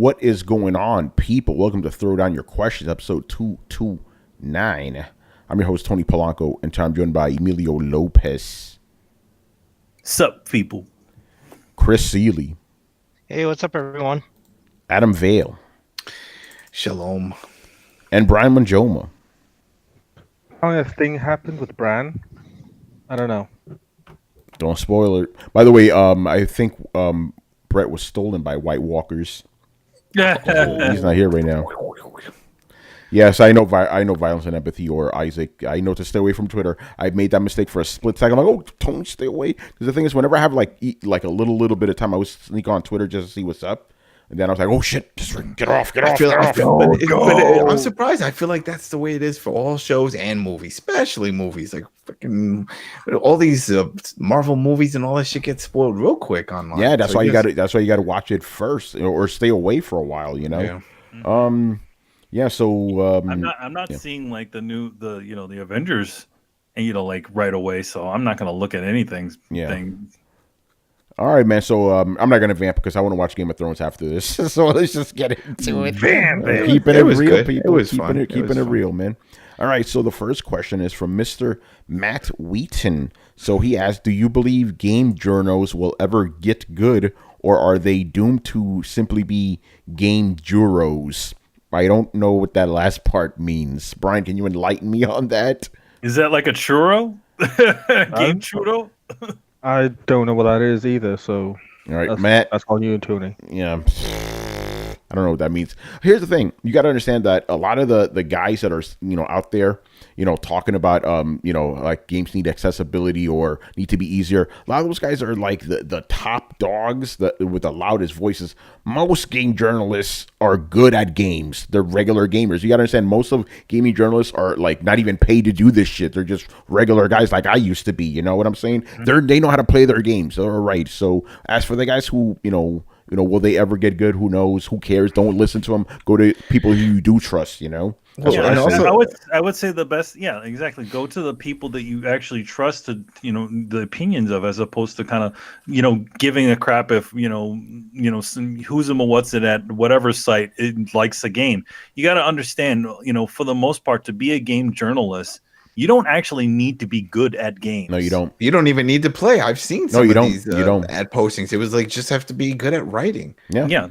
What is going on, people? Welcome to Throwdown Your Questions, episode 229. I'm your host, Tony Polanco, and I'm joined by Emilio Lopez, Sup, people. Chris Seeley, Hey, what's up, everyone? Adam Vale, Shalom. and Brian Manjoma. How a thing happened with Bran? I don't know. Don't spoil it. By the way, I think Brett was stolen by White Walkers. He's not here right now. Yes, I know violence and empathy, or Isaac. I know to stay away from Twitter. I made that mistake for a split second. I'm like, oh, Tony, stay away. Because the thing is, whenever I have like a little bit of time, I always sneak on Twitter just to see what's up. And then I was like, oh shit, just get off. I'm surprised. I feel like that's the way it is for all shows and movies, especially movies. Like freaking all these Marvel movies and all that shit gets spoiled real quick online. Yeah, that's why you got to. That's why you got to watch it first, or stay away for a while. You know. Yeah. Yeah. So I'm not seeing like the Avengers, and like right away. So I'm not gonna look at anything. All right, man. So I'm not gonna vamp because I want to watch Game of Thrones after this. So let's just get into it. Keeping it real, good. people. It was keeping it real, man. All right. So the first question is from Mr. Matt Wheaton. So he asked, "Do you believe game journals will ever get good, or are they doomed to simply be game juros?" I don't know what that last part means. Brian, can you enlighten me on that? Is that like a churro? Game churro? I don't know what that is either, so All right, Matt. That's on you and Tony. Yeah. I don't know what that means. Here's the thing. You got to understand that a lot of the guys that are, out there, talking about, like games need accessibility or need to be easier. A lot of those guys are like the top dogs with the loudest voices. Most game journalists are good at games. They're regular gamers. You got to understand most of gaming journalists are like not even paid to do this shit. They're just regular guys like I used to be. You know what I'm saying? Mm-hmm. They know how to play their games. They're all right. So as for the guys who, will they ever get good? Who knows? Who cares? Don't listen to them. Go to people who you do trust, That's Yeah, what I say. I would say the best. Yeah, exactly. Go to the people that you actually trust to, the opinions of, as opposed to kind of, giving a crap if, who's them or what's it at whatever site it likes a game. You got to understand, for the most part, to be a game journalist, you don't actually need to be good at games. No, you don't. You don't even need to play. I've seen some you of these you don't. ad postings. It was like just have to be good at writing. Yeah. Yeah,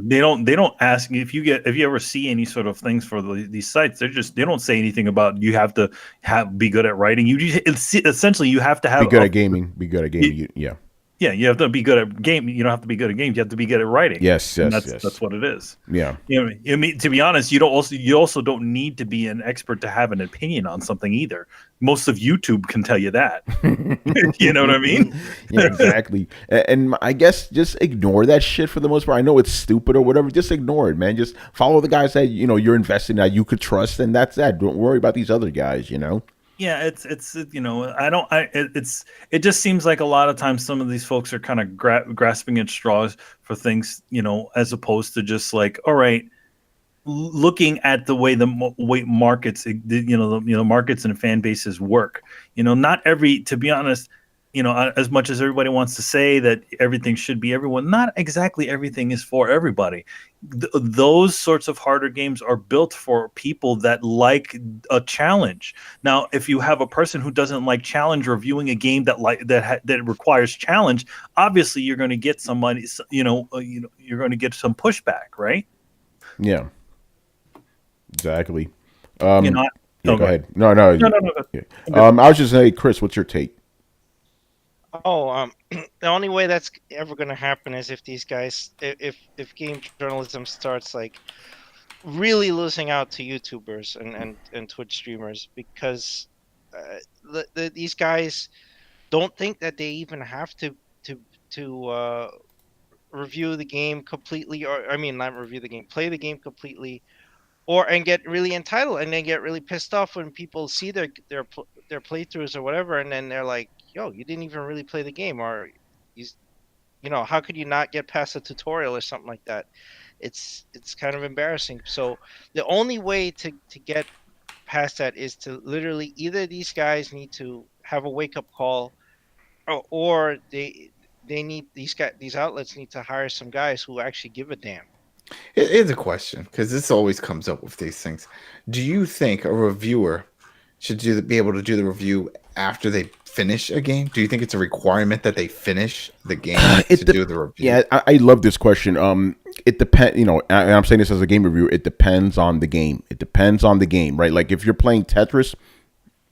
they don't ask if you ever see any sort of things for these sites. They don't say anything about you have to be good at writing. Essentially you have to have Be good at gaming. Yeah. Yeah, you have to be good at game. You don't have to be good at games. You have to be good at writing. Yes. That's what it is. Yeah. I mean, to be honest, you also don't need to be an expert to have an opinion on something either. Most of YouTube can tell you that. You know what I mean? Yeah, exactly. And I guess just ignore that shit for the most part. I know it's stupid or whatever. Just ignore it, man. Just follow the guys that you're investing that you could trust, and that's that. Don't worry about these other guys. Yeah, it just seems like a lot of times some of these folks are kind of grasping at straws for things, as opposed to just like, all right, looking at the way way markets, markets and fan bases work. To be honest, as much as everybody wants to say that everything should be everyone, not exactly everything is for everybody. Those sorts of harder games are built for people that like a challenge. Now, if you have a person who doesn't like challenge, reviewing a game that requires challenge, obviously you're going to get somebody, you're going to get some pushback, right? Yeah. Exactly. Go ahead. No. I was just saying, Chris, what's your take? The only way that's ever going to happen is if these guys, if game journalism starts like really losing out to YouTubers and Twitch streamers, because these guys don't think that they even have to review the game completely, or I mean, not review the game, play the game completely, and get really entitled, and then get really pissed off when people see their playthroughs or whatever, and then they're like, yo, you didn't even really play the game, or how could you not get past a tutorial or something like that? It's kind of embarrassing. So the only way to get past that is to literally either these guys need to have a wake up call, or they need these outlets need to hire some guys who actually give a damn. Here's a question, because this always comes up with these things. Do you think a reviewer should be able to do the review after they finish a game? Do you think it's a requirement that they finish the game to do the review? Yeah, I love this question. It depends. You know, and I'm saying this as a game reviewer. It depends on the game. It depends on the game, right? Like if you're playing Tetris,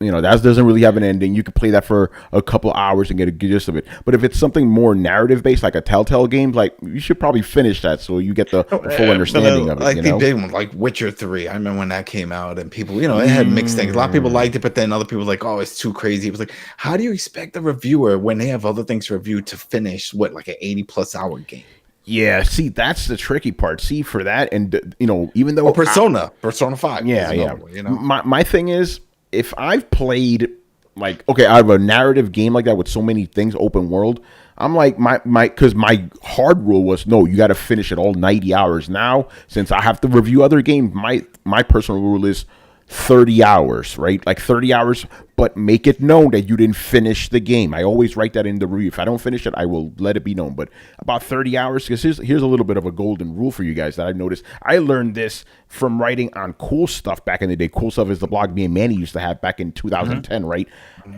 you know, that doesn't really have an ending. You can play that for a couple hours and get a gist of it. But if it's something more narrative based, like a Telltale game, like you should probably finish that so you get the full understanding of it. Like you the know? big one, like Witcher 3. I remember when that came out, and people, you know, it had mixed things. A lot of people liked it, but then other people were like, oh, it's too crazy. It was like, how do you expect a reviewer when they have other things to review to finish like an 80+ hour game? Yeah, see, that's the tricky part. See, for that, and you know, even though Persona 5. Yeah, yeah. Way, you know, my thing is, if I've played like, okay, I have a narrative game like that with so many things, open world. I'm like because my hard rule was no, you got to finish it all 90 hours. Now, since I have to review other games, my personal rule is 30 hours, right? Like 30 hours, but make it known that you didn't finish the game. I always write that in the review. If I don't finish it, I will let it be known. But about 30 hours, because here's a little bit of a golden rule for you guys that I've noticed. I learned this from writing on Cool Stuff back in the day. Cool Stuff is the blog me and Manny used to have back in 2010, right?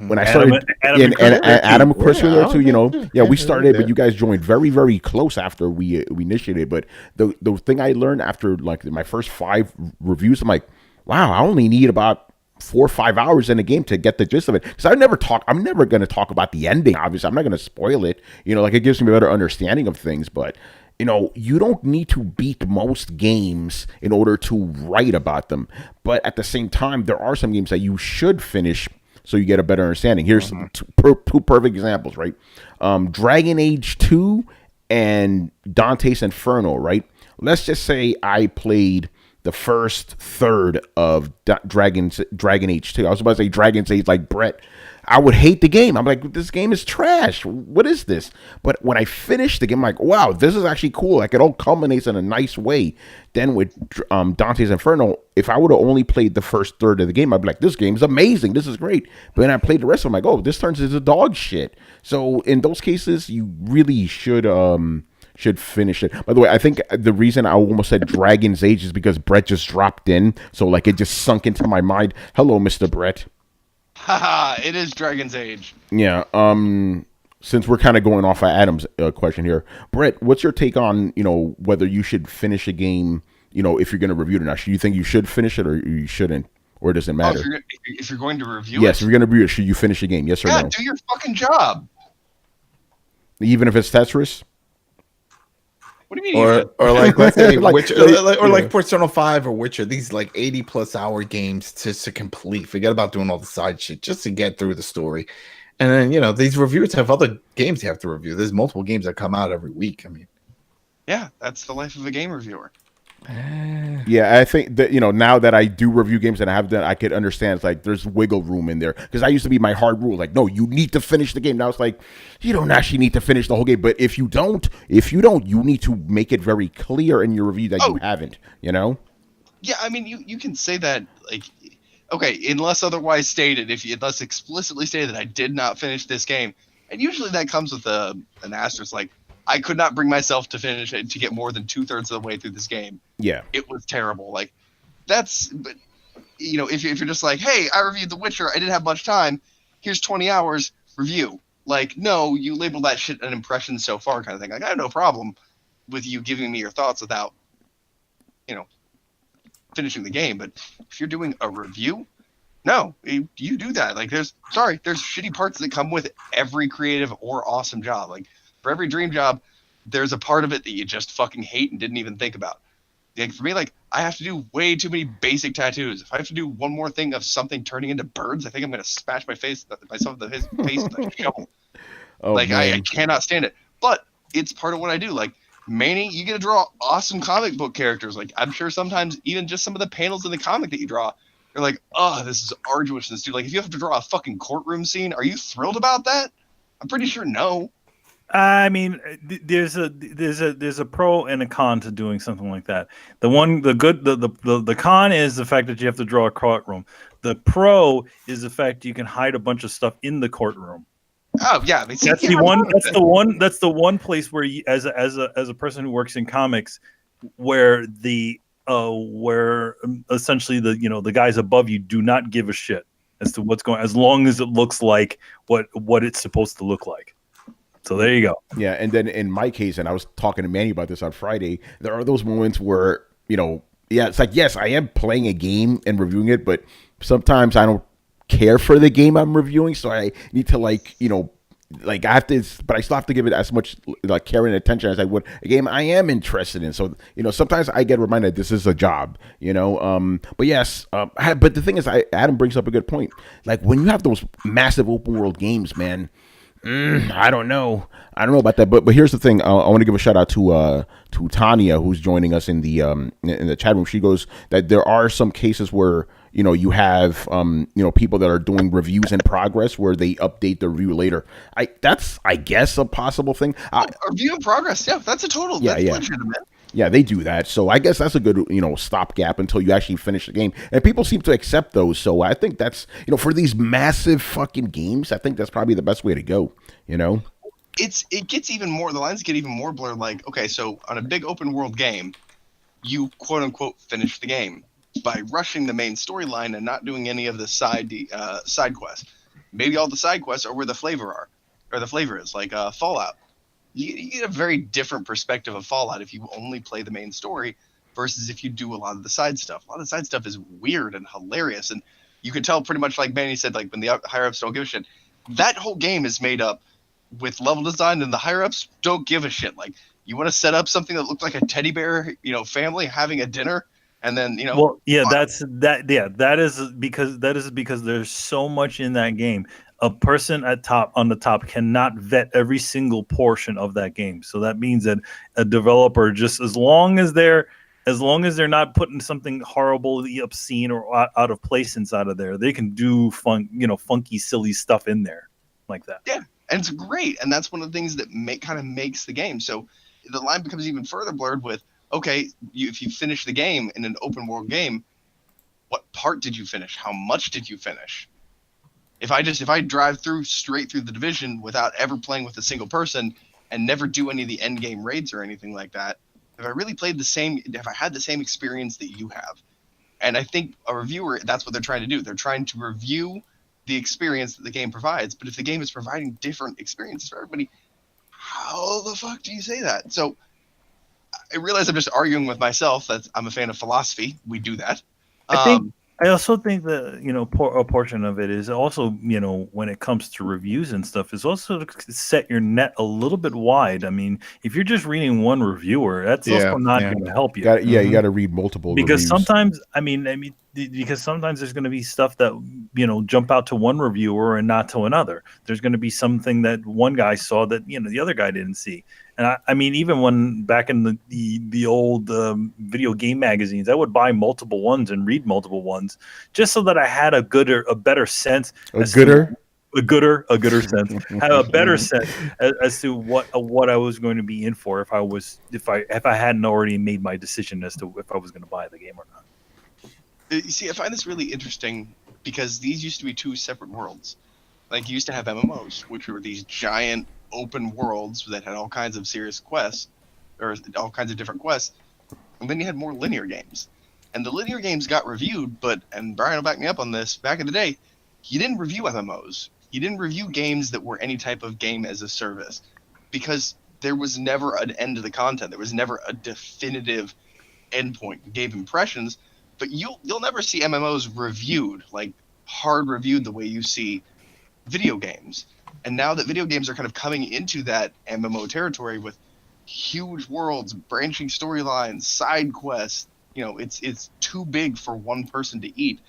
When I started, Adam Chris were there too, you know. Yeah, we started, but you guys joined very, very close after we initiated. But the thing I learned after like my first 5 reviews, I'm like, wow, I only need about 4 or 5 hours in a game to get the gist of it. Because I'm never going to talk about the ending. Obviously, I'm not going to spoil it. You know, like it gives me a better understanding of things. But you know, you don't need to beat most games in order to write about them. But at the same time, there are some games that you should finish so you get a better understanding. Here's two perfect examples, right? Dragon Age 2 and Dante's Inferno, right? Let's just say I played the first third of Dragon Age 2. I was about to say Dragon's Age like Brett. I would hate the game. I'm like, this game is trash. What is this? But when I finished the game, I'm like, wow, this is actually cool. Like it all culminates in a nice way. Then with Dante's Inferno, if I would have only played the first third of the game, I'd be like, this game is amazing. This is great. But then I played the rest of them, I'm like, oh, this turns into dog shit. So in those cases, you really should finish it. By the way, I think the reason I almost said Dragon's Age is because Brett just dropped in. So like it just sunk into my mind. Hello, Mr. Brett. Haha, it is Dragon's Age. Yeah. Since we're kind of going off of Adam's question here, Brett, what's your take on, you know, whether you should finish a game, you know, if you're going to review it or not? Do you think you should finish it or you shouldn't? Or does it matter? If you're going to review yes, it? if you're going to review it, should you finish a game? Yes or no? Yeah, do your fucking job. Even if it's Tetris? What do you mean? Or like let's say Like- Witcher, or like Persona 5 or Witcher, these like 80+ hour games to complete. Forget about doing all the side shit just to get through the story. And then, you know, these reviewers have other games you have to review. There's multiple games that come out every week. I mean, Yeah, that's the life of a game reviewer. Yeah, I think that, you know, now that I do review games and I have done, I could understand it's like there's wiggle room in there. Because I used to be my hard rule, like, no, you need to finish the game. Now it's like, you don't actually need to finish the whole game. But if you don't, you need to make it very clear in your review that you haven't, you know? Yeah, I mean, you can say that, like, okay, unless otherwise stated, unless explicitly stated that I did not finish this game. And usually that comes with an asterisk, like, I could not bring myself to finish it, to get more than 2/3 of the way through this game. Yeah. It was terrible. Like, but you know, if you're just like, hey, I reviewed The Witcher, I didn't have much time, here's 20 hours, review. Like, no, you label that shit an impression so far kind of thing. Like, I have no problem with you giving me your thoughts without, you know, finishing the game. But if you're doing a review, no, you do that. Like, there's shitty parts that come with every creative or awesome job. Like, for every dream job, there's a part of it that you just fucking hate and didn't even think about. Like, for me, like, I have to do way too many basic tattoos. If I have to do one more thing of something turning into birds, I think I'm going to smash myself in the face with a shovel. Oh, like, man. I cannot stand it. But it's part of what I do. Like, Manny, you get to draw awesome comic book characters. Like, I'm sure sometimes even just some of the panels in the comic that you draw, you're like, oh, this is arduous. This dude, like, if you have to draw a fucking courtroom scene, are you thrilled about that? I'm pretty sure no. I mean, there's a pro and a con to doing something like that. The con is the fact that you have to draw a courtroom. The pro is the fact you can hide a bunch of stuff in the courtroom. Oh yeah, That's the one place where you, as a person who works in comics, where essentially the guys above you do not give a shit as to what's going, as long as it looks like what it's supposed to look like. So there you go. Yeah, and then in my case, and I was talking to Manny about this on Friday, there are those moments where, yeah, it's like, yes, I am playing a game and reviewing it, but sometimes I don't care for the game I'm reviewing, so I need to I have to, but I still have to give it as much care and attention as I would a game I am interested in. So sometimes I get reminded this is a job. But yes, but the thing is, Adam brings up a good point. Like when you have those massive open world games, man. I don't know about that, but here's the thing. I want to give a shout out to Tanya, who's joining us in the chat room. She goes that there are some cases where you have people that are doing reviews in progress where they update the review later. That's I guess a possible thing. Review in progress, yeah, that's legitimate. Yeah, they do that. So I guess that's a good, stopgap until you actually finish the game. And people seem to accept those. So I think that's, for these massive fucking games, I think that's probably the best way to go, It gets even more, the lines get even more blurred. Like, okay, so on a big open world game, you quote unquote finish the game by rushing the main storyline and not doing any of the side quests. Maybe all the side quests are where the flavor is, like Fallout. You get a very different perspective of Fallout if you only play the main story versus if you do a lot of the side stuff. A lot of the side stuff is weird and hilarious, and you can tell pretty much, like Manny said, like when the higher ups don't give a shit. That whole game is made up with level design, and the higher ups don't give a shit. Like, you want to set up something that looks like a teddy bear, family having a dinner, and then Well, yeah, that is because there's so much in that game. A person on the top cannot vet every single portion of that game. So that means that a developer, just as long as they're not putting something horribly obscene or out of place inside of there, they can do funky, silly stuff in there like that. Yeah, and it's great, and that's one of the things that kind of makes the game. So the line becomes even further blurred with, okay, if you finish the game in an open world game, what part did you finish? How much did you finish? If I drive straight through the Division without ever playing with a single person and never do any of the end game raids or anything like that, if I had the same experience that you have? And I think a reviewer, that's what they're trying to do. They're trying to review the experience that the game provides. But if the game is providing different experiences for everybody, how the fuck do you say that? So I realize I'm just arguing with myself that I'm a fan of philosophy. We do that. I also think that a portion of it is also when it comes to reviews and stuff is also to set your net a little bit wide. I mean, if you're just reading one reviewer, that's also not going to help you. You got to read multiple because reviews. sometimes because sometimes there's going to be stuff that jump out to one reviewer and not to another. There's going to be something that one guy saw that the other guy didn't see. And I mean, even when back in the old video game magazines, I would buy multiple ones and read multiple ones just so that I had a better sense. A gooder sense. Have a better sense as to what I was going to be in for if I hadn't already made my decision as to if I was going to buy the game or not. You see, I find this really interesting because these used to be two separate worlds. Like, you used to have MMOs, which were these giant open worlds that had all kinds of serious quests, or all kinds of different quests. And then you had more linear games. And the linear games got reviewed, and Brian will back me up on this, back in the day, he didn't review MMOs. He didn't review games that were any type of game as a service. Because there was never an end to the content. There was never a definitive endpoint. You gave impressions, but you'll never see MMOs reviewed, like hard reviewed the way you see video games. And now that video games are kind of coming into that MMO territory with huge worlds, branching storylines, side quests, it's too big for one person to eat.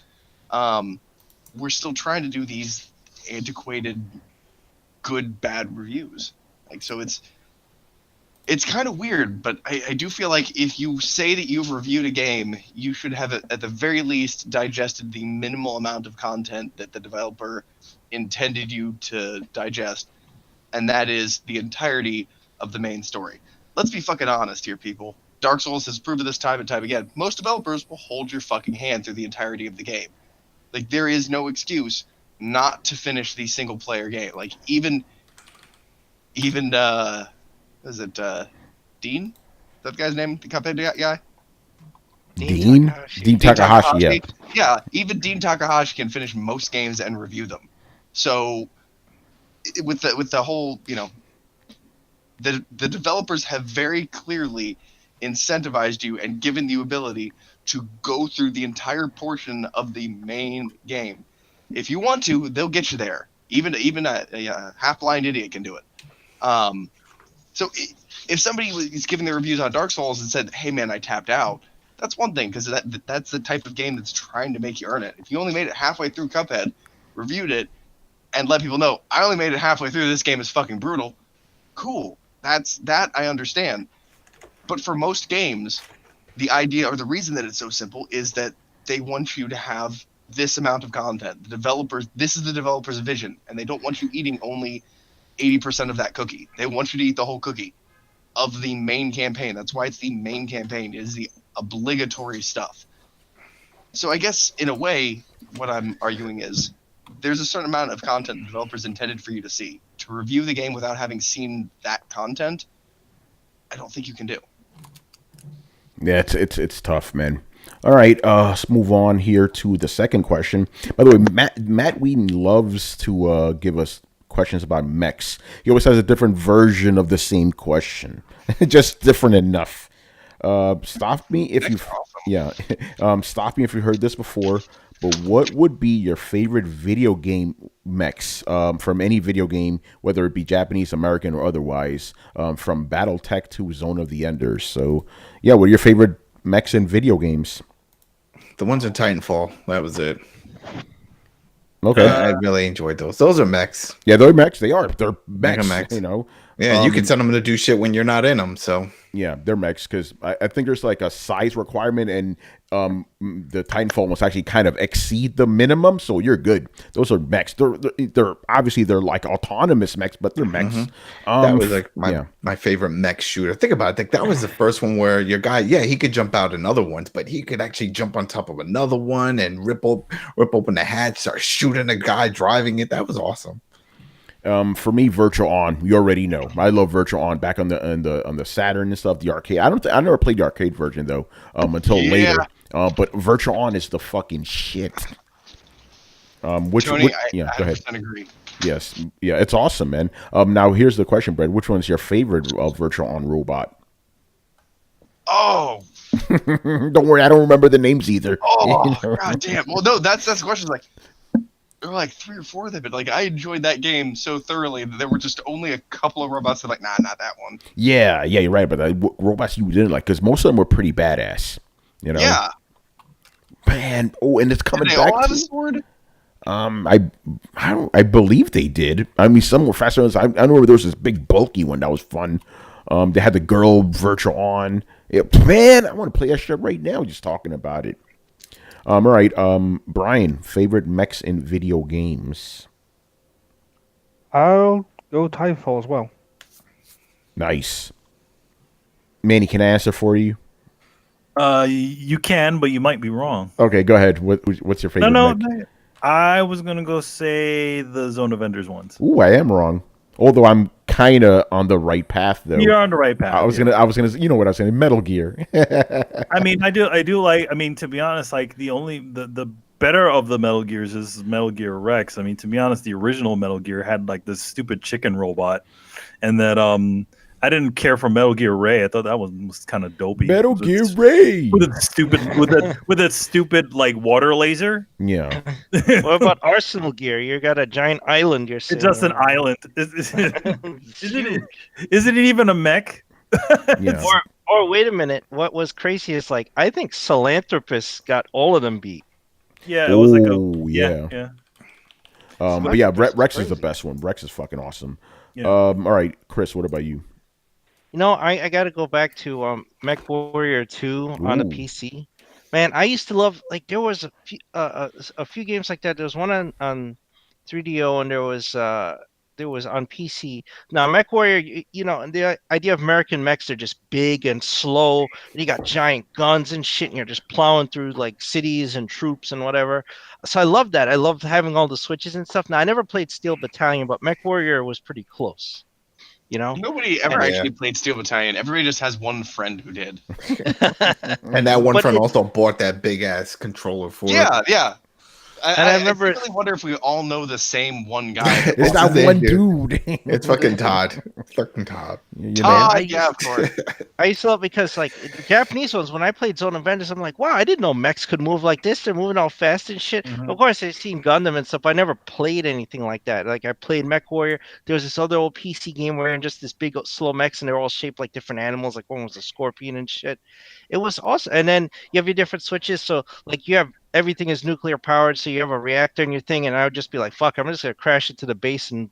We're still trying to do these antiquated, good, bad reviews. Like, so it's kind of weird, but I do feel like if you say that you've reviewed a game, you should have, at the very least, digested the minimal amount of content that the developer intended you to digest, and that is the entirety of the main story. Let's be fucking honest here, people. Dark Souls has proven this time and time again. Most developers will hold your fucking hand through the entirety of the game. Like, there is no excuse not to finish the single-player game. Like, even is it Dean, That guy's name, the Cuphead guy. Dean Takahashi. Yeah. Yeah, even Dean Takahashi can finish most games and review them. So with the whole, the developers have very clearly incentivized you and given you ability to go through the entire portion of the main game. If you want to, they'll get you there. Even a half-blind idiot can do it. So if somebody was giving their reviews on Dark Souls and said, "Hey man, I tapped out," that's one thing, because that's the type of game that's trying to make you earn it. If you only made it halfway through Cuphead, reviewed it, and let people know, "I only made it halfway through, this game is fucking brutal," cool. That I understand. But for most games, the idea or the reason that it's so simple is that they want you to have this amount of content. This is the developer's vision, and they don't want you eating only 80% of that cookie. They want you to eat the whole cookie of the main campaign. That's why it's the main campaign. It is the obligatory stuff. So I guess in a way, what I'm arguing is there's a certain amount of content the developers intended for you to see. To review the game without having seen that content, I don't think you can do. Yeah, it's tough, man. All right, let's move on here to the second question. By the way, Matt Whedon loves to give us questions about mechs. He always has a different version of the same question, just different enough. Stop me if you've stop me if you heard this before. But what would be your favorite video game mechs from any video game, whether it be Japanese, American, or otherwise, from BattleTech to Zone of the Enders? So, yeah, what are your favorite mechs in video games? The ones in Titanfall. That was it. Okay. I really enjoyed those. Those are mechs. Yeah, they're mechs. They are. They're mechs. Yeah, you can send them to do shit when you're not in them. So yeah, they're mechs because I think there's like a size requirement, and the Titanfall must actually kind of exceed the minimum, so you're good. Those are mechs. They're obviously they're like autonomous mechs, but they're mechs. That was like my favorite mech shooter. Think about it. Like, that was the first one where your guy, he could jump out in other ones, but he could actually jump on top of another one and rip open the hatch, start shooting a guy driving it. That was awesome. For me, Virtual On. You already know. I love Virtual On. Back on the Saturn and stuff, the arcade. I never played the arcade version though until later. But Virtual On is the fucking shit. Tony, go ahead. Agree. Yes, yeah, it's awesome, man. Now here's the question, Brad. Which one's your favorite Virtual On robot? Oh, don't worry, I don't remember the names either. Oh, god damn. Well, no, that's the question. Like, there were like 3 or 4 of them, but like I enjoyed that game so thoroughly that there were just only a couple of robots that like, nah, not that one. Yeah, you're right. But the robots you didn't like, because most of them were pretty badass. Yeah. Man, and it's coming Did they back. all have a sword? I believe they did. I mean, some were faster. I remember there was this big bulky one that was fun. They had the girl Virtual On. Man, I want to play that shit right now. Just talking about it. All right, Brian, favorite mechs in video games? I'll go Titanfall as well. Nice. Manny, can I answer for you? You can, but you might be wrong. Okay, go ahead. What's your favorite mech? No. I was gonna go say the Zone of Enders ones. Ooh, I am wrong. Although I'm kind of on the right path, though. You're on the right path. I was gonna, you know what I was saying? Metal Gear. I mean, I do like. I mean, to be honest, like the better of the Metal Gears is Metal Gear Rex. I mean, to be honest, the original Metal Gear had like this stupid chicken robot, and that I didn't care for Metal Gear Ray. I thought that was kind of dopey. Metal Gear Ray with that stupid like water laser. Yeah. What about Arsenal Gear? You got a giant island. You're sitting It's just an on. island. Isn't it even a mech? Yeah. Or wait a minute. What was crazy is like I think Philanthropist got all of them beat. Yeah, it was like yeah. But yeah, Rex is the best one. Rex is fucking awesome. Yeah. All right, Chris, what about you? You know, I got to go back to Mech Warrior 2 on the PC. Man, I used to love, like, there was a few games like that. There was one on 3DO, and there was on PC. Now, Mech Warrior, you know, the idea of American mechs, they're just big and slow, and you got giant guns and shit, and you're just plowing through, like, cities and troops and whatever. So I love that. I loved having all the switches and stuff. Now, I never played Steel Battalion, but Mech Warrior was pretty close. You know. Nobody ever Yeah. actually played Steel Battalion. Everybody just has one friend who did. And that one But friend it- also bought that big ass controller for it. Yeah. And I remember- I really wonder if we all know the same one guy. It's It's that the same one dude. dude. It's fucking Todd. It's fucking Todd. You know? Todd, yeah, of course. I used to love because like the Japanese ones, when I played Zone of Vengeance, I'm like, wow, I didn't know mechs could move like this. They're moving all fast and shit. Mhm. Of course, I've seen Gundam and stuff. But I never played anything like that. Like I played Mech Warrior. There was this other old PC game where just this big slow mechs and they're all shaped like different animals. Like one was a scorpion and shit. It was awesome. And then you have your different switches. So like you have everything is nuclear powered. So you have a reactor in your thing. And I would just be like, fuck, I'm just gonna crash it to the base and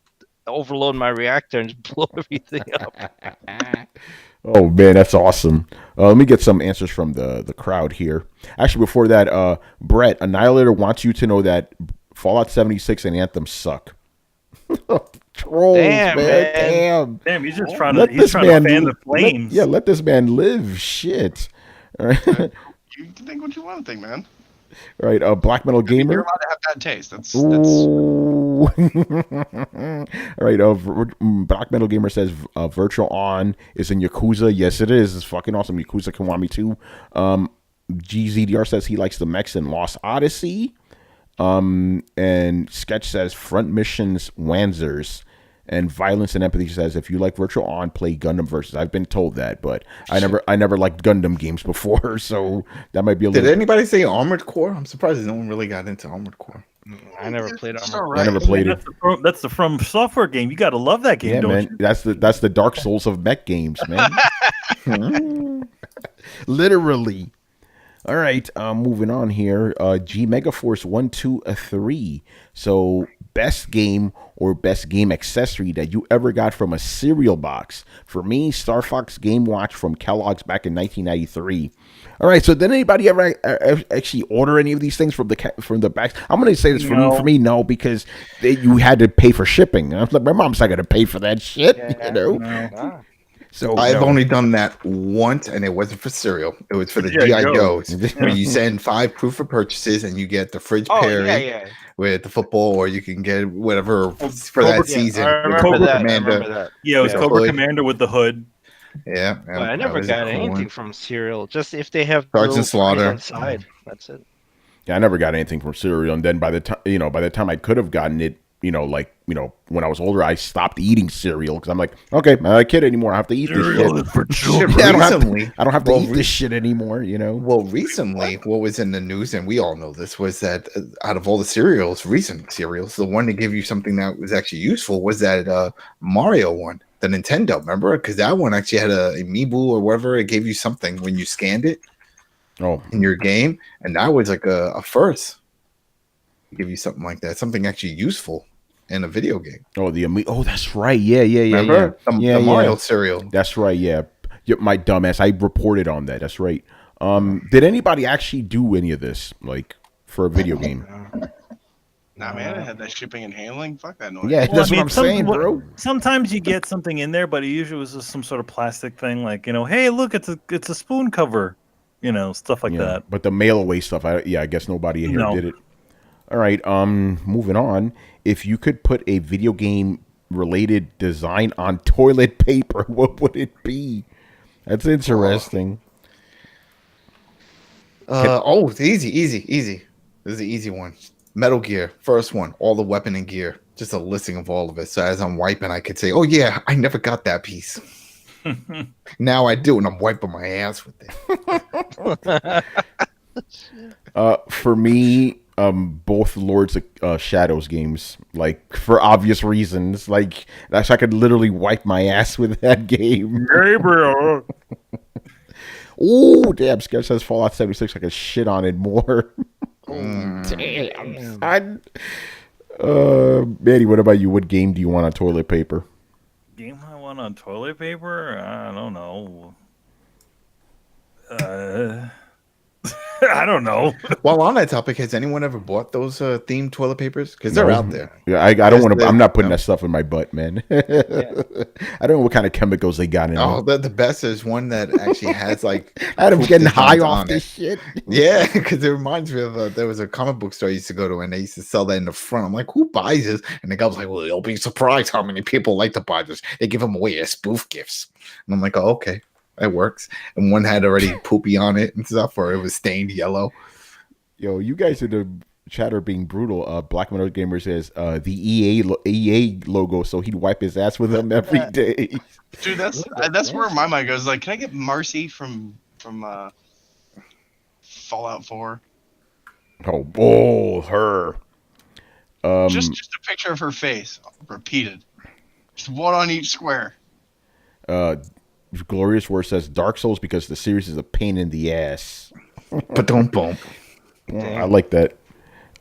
overload my reactor and just blow everything up. Oh man, that's awesome. Let me get some answers from the crowd here. Actually, before that, Brett Annihilator wants you to know that Fallout 76 and Anthem suck. Trolls, Damn, man. Damn. Damn, he's just trying Let to. He's this trying man to fan the let- flames. let this man live. Shit. All right, You can think what you want to think, man. all right. Black Metal You're Gamer. allowed to have bad taste. That's Ooh. All right. Black Metal Gamer says Virtual On is in Yakuza. Yes, it is. It's fucking awesome. Yakuza Kiwami 2. GZDR says he likes the mechs in Lost Odyssey. And Sketch says Front Missions Wanzers. And Violence and Empathy says if you like Virtual On, play Gundam Versus. I've been told that, but I never liked Gundam games before, so that might be a Did little. anybody say Armored Core? I'm surprised no one really got into Armored Core. I never played It's Armored all I right. never played it. That's the From Software game. You got to love that game, Yeah, don't man. you? That's the Dark Souls of mech games, man. Literally. All right, moving on here. G Megaforce 1, 2, 3. So, best game or best game accessory that you ever got from a cereal box. For me, Star Fox Game Watch from Kellogg's back in 1993. All right, so did anybody ever actually order any of these things from the backs? I'm going to say this for No. me, no, because you had to pay for shipping. And I was like, my mom's not going to pay for that shit, you know? No. So I've no. only done that once, and it wasn't for cereal. It was for the G.I. GI Joe. Joes, where you send 5 proof of purchases, and you get the fridge Oh pairing yeah. with the football, or you can get whatever for Cobra- that Yeah, season. I with the remember Cobra that. Commander. I remember that. Yeah, it was Yeah. Cobra Hood. Commander with the hood. Yeah, But I that never was a got cool anything one. from cereal. Just if they have Sergeant little Slaughter. fries inside. That's it. Yeah, I never got anything from cereal, and then by the time I could have gotten it, when I was older, I stopped eating cereal because I'm like, okay, I'm not a kid anymore. I have to eat this shit. Shit, Yeah, recently, I don't have to well, eat this shit anymore. Well, recently, what was in the news, and we all know this, was that out of all the cereals, recent cereals, the one to give you something that was actually useful was that Mario one, the Nintendo. Remember? Because that one actually had a amiibo or whatever. It gave you something when you scanned it Oh, in your game, and that was like a first. Give you something like that, something actually useful in a video game. oh, that's right. Yeah. Remember Yeah, the Mario yeah. cereal? That's right. Yeah. My dumbass. I reported on that. That's right. Did anybody actually do any of this, like for a video game? Nah, man, I had that shipping and handling. Fuck that noise. Yeah, Well, that's I mean, what I'm saying, bro. Sometimes you get something in there, but it usually was just some sort of plastic thing, like hey, look, it's a spoon cover, stuff like Yeah, that. but the mail away stuff, I guess nobody here No. did it. All right, moving on. If you could put a video game related design on toilet paper, what would it be? That's interesting. It's easy. This is the easy one. Metal Gear, first one, all the weapon and gear, just a listing of all of it. So as I'm wiping, I could say, "Oh yeah, I never got that piece." Now I do, and I'm wiping my ass with it. For me, both Lords of Shadows games, like for obvious reasons, like that's I could literally wipe my ass with that game. Gabriel. Oh damn! Sketch says Fallout 76. I could shit on it more. Damn, son. Manny, what about you? What game do you want on toilet paper? Game I want on toilet paper? I don't know. I don't know. While on that topic, has anyone ever bought those themed toilet papers? Because they're out there. Yeah, I don't want to. I'm not putting No. that stuff in my butt, man. I don't know what kind of chemicals they got in Oh, it. the best is one that actually has like Adam's getting high designs off on this it. shit. Yeah, because it reminds me of there was a comic book store I used to go to, and they used to sell that in the front. I'm like, who buys this? And the guy was like, well, you'll be surprised how many people like to buy this. They give them away as spoof gifts. And I'm like, oh, okay, that works. And one had already poopy on it and stuff, or it was stained yellow. Yo, you guys in the chat are being brutal. Black Metal Gamer says the EA logo, so he'd wipe his ass with them every day. Dude, that's where my mind goes. Like, can I get Marcy from Fallout 4? Oh, her. Just a picture of her face, repeated. Just one on each square. Glorious Word says Dark Souls because the series is a pain in the ass. But don't boom. I like that.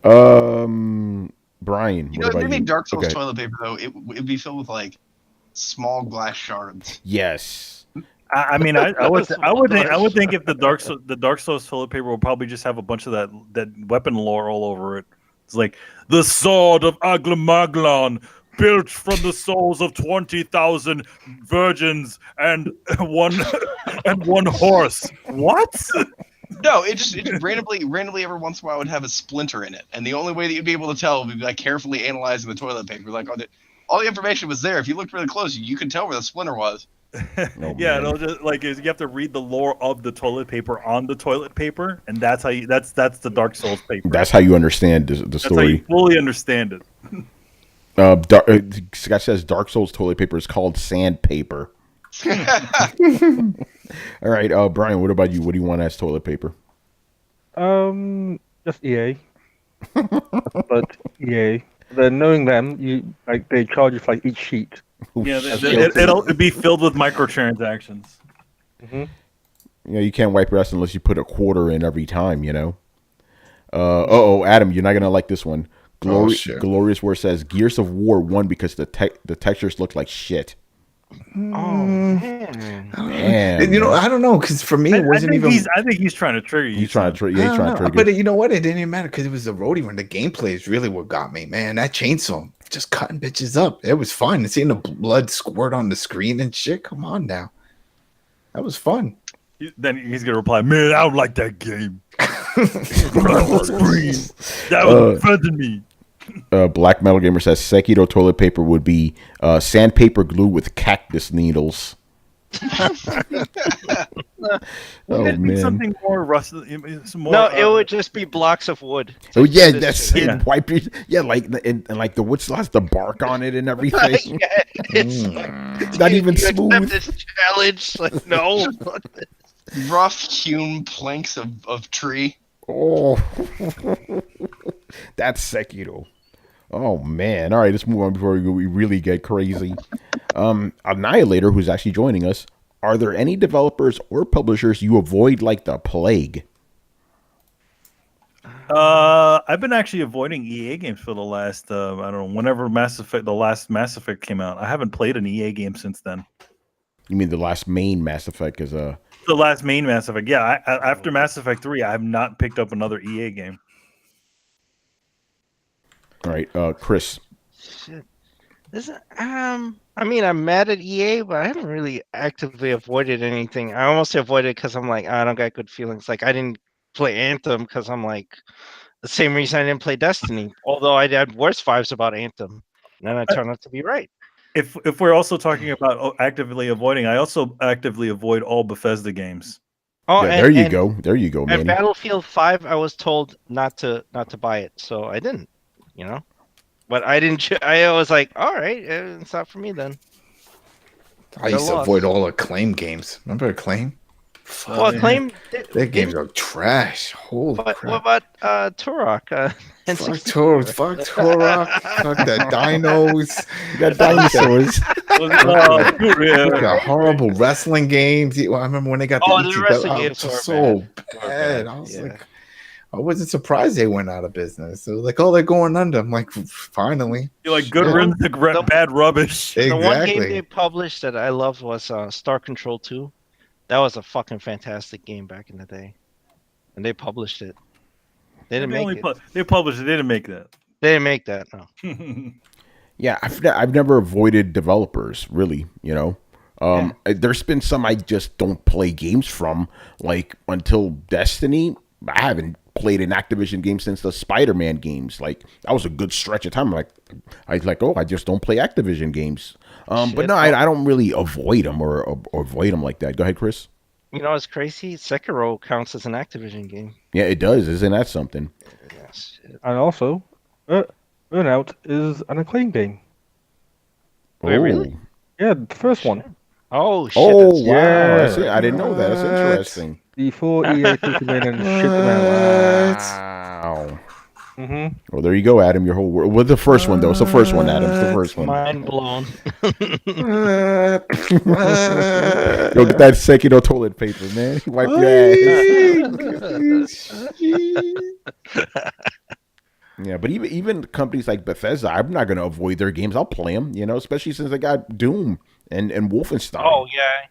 Brian, You what know, about maybe you? Dark Souls Okay. toilet paper though, it'd be filled with like small glass shards. Yes. I mean, I would think if the Dark Souls toilet paper will probably just have a bunch of that weapon lore all over it. It's like the sword of Aglamaglan, built from the souls of 20,000 virgins and one horse. What? No, it just randomly every once in a while would have a splinter in it, and the only way that you'd be able to tell would be like carefully analyzing the toilet paper. Like, all the information was there. If you looked really close, you could tell where the splinter was. Yeah, it'll just you have to read the lore of the toilet paper on the toilet paper, and that's how that's the Dark Souls paper. That's how you understand the That's how story. you fully understand it. Scott says Dark Souls toilet paper is called sandpaper. All right, Brian, what about you? What do you want as toilet paper? Just EA. But EA. Then knowing them, they charge you for each sheet. Yeah, it'll be filled with microtransactions. Mm-hmm. You know, you can't wipe your ass unless you put a quarter in every time, you know. Adam, you're not gonna like this one. Shit. Glorious War says Gears of War won because the textures look like shit. Oh man. Man, You know, I don't know, because for me it wasn't even. I think he's trying to trigger you. he's trying to trigger. I don't know, but you know what? It didn't even matter because it was the roadie when the gameplay is really what got me, man. That chainsaw, just cutting bitches up. It was fun. And seeing the blood squirt on the screen and shit. Come on now, that was fun. Then he's gonna reply, "Man, I don't like that game. That was offending me." Black Metal Gamer says Sekiro toilet paper would be sandpaper glue with cactus needles. It'd be man. something more rusty. More, No, it would just be blocks of wood. Oh yeah, that's Yeah. it. Wipe your, yeah, like and like the wood still has the bark on it and everything. It's Not even you accept smooth. this challenge? Like, no. Rough hewn planks of tree. Oh, that's Sekiro. Oh man! All right, let's move on before we really get crazy. Annihilator, who's actually joining us. Are there any developers or publishers you avoid like the plague? I've been actually avoiding EA games for the last I don't know, whenever the last Mass Effect came out. I haven't played an EA game since then. You mean the last main Mass Effect is The last main Mass Effect. Yeah, after Mass Effect 3, I have not picked up another EA game. all right, Chris. Shit. I mean, I'm mad at EA, but I haven't really actively avoided anything. I almost avoided because I'm like, I don't got good feelings. Like, I didn't play Anthem because I'm like, the same reason I didn't play Destiny. Although I had worse vibes about Anthem, and then I turned out to be right. If we're also talking about actively avoiding, I also actively avoid all Bethesda games. Oh, Yeah, and, there you and, go. There you go, And man. Battlefield 5, I was told not to buy it, so I didn't. You know, but I didn't. I was like, all right, it's not for me then. I used to avoid all Acclaim games. Remember Acclaim? Well, Acclaim. Their games are trash. Holy What crap! about Turok? Fuck Turok, fuck the dinos. You got dinosaurs. The horrible wrestling games. Well, I remember when they got The ECW, wrestling games were so bad. bad. I was Yeah. like, I wasn't surprised they went out of business. So like, oh, they're going under. I'm like, finally. You're like good Yeah. riddance to bad rubbish. The one game Exactly. they published that I loved was Star Control 2. That was a fucking fantastic game back in the day. and they published it. They didn't They make it. they published it. They didn't make that. They didn't make that. No. Yeah, I've never avoided developers really. There's been some I just don't play games from, like until Destiny. I haven't played an Activision game since the Spider-Man games. Like that was a good stretch of time. I just don't play Activision games. But no, I don't really avoid them or avoid them like that. Go ahead, Chris. You know, it's crazy. Sekiro counts as an Activision game. Yeah, it does. Isn't that something? Yes. And also, Burnout is an Acclaim game. Wait, really? Yeah, the first one. Oh shit! Oh that's- wow! Yeah. That's it. I didn't know that. That's What? interesting. Before EA took them in and shipped them out. Wow. Mm-hmm. Well, there you go, Adam. Your whole world. Well, the first one though. It's the first one, Adam. It's the first one. Mind blown. Yo, get that Sekiro toilet paper, man. Wipe your ass. Yeah, but even companies like Bethesda, I'm not going to avoid their games. I'll play them, especially since they got Doom and Wolfenstein. Oh yeah.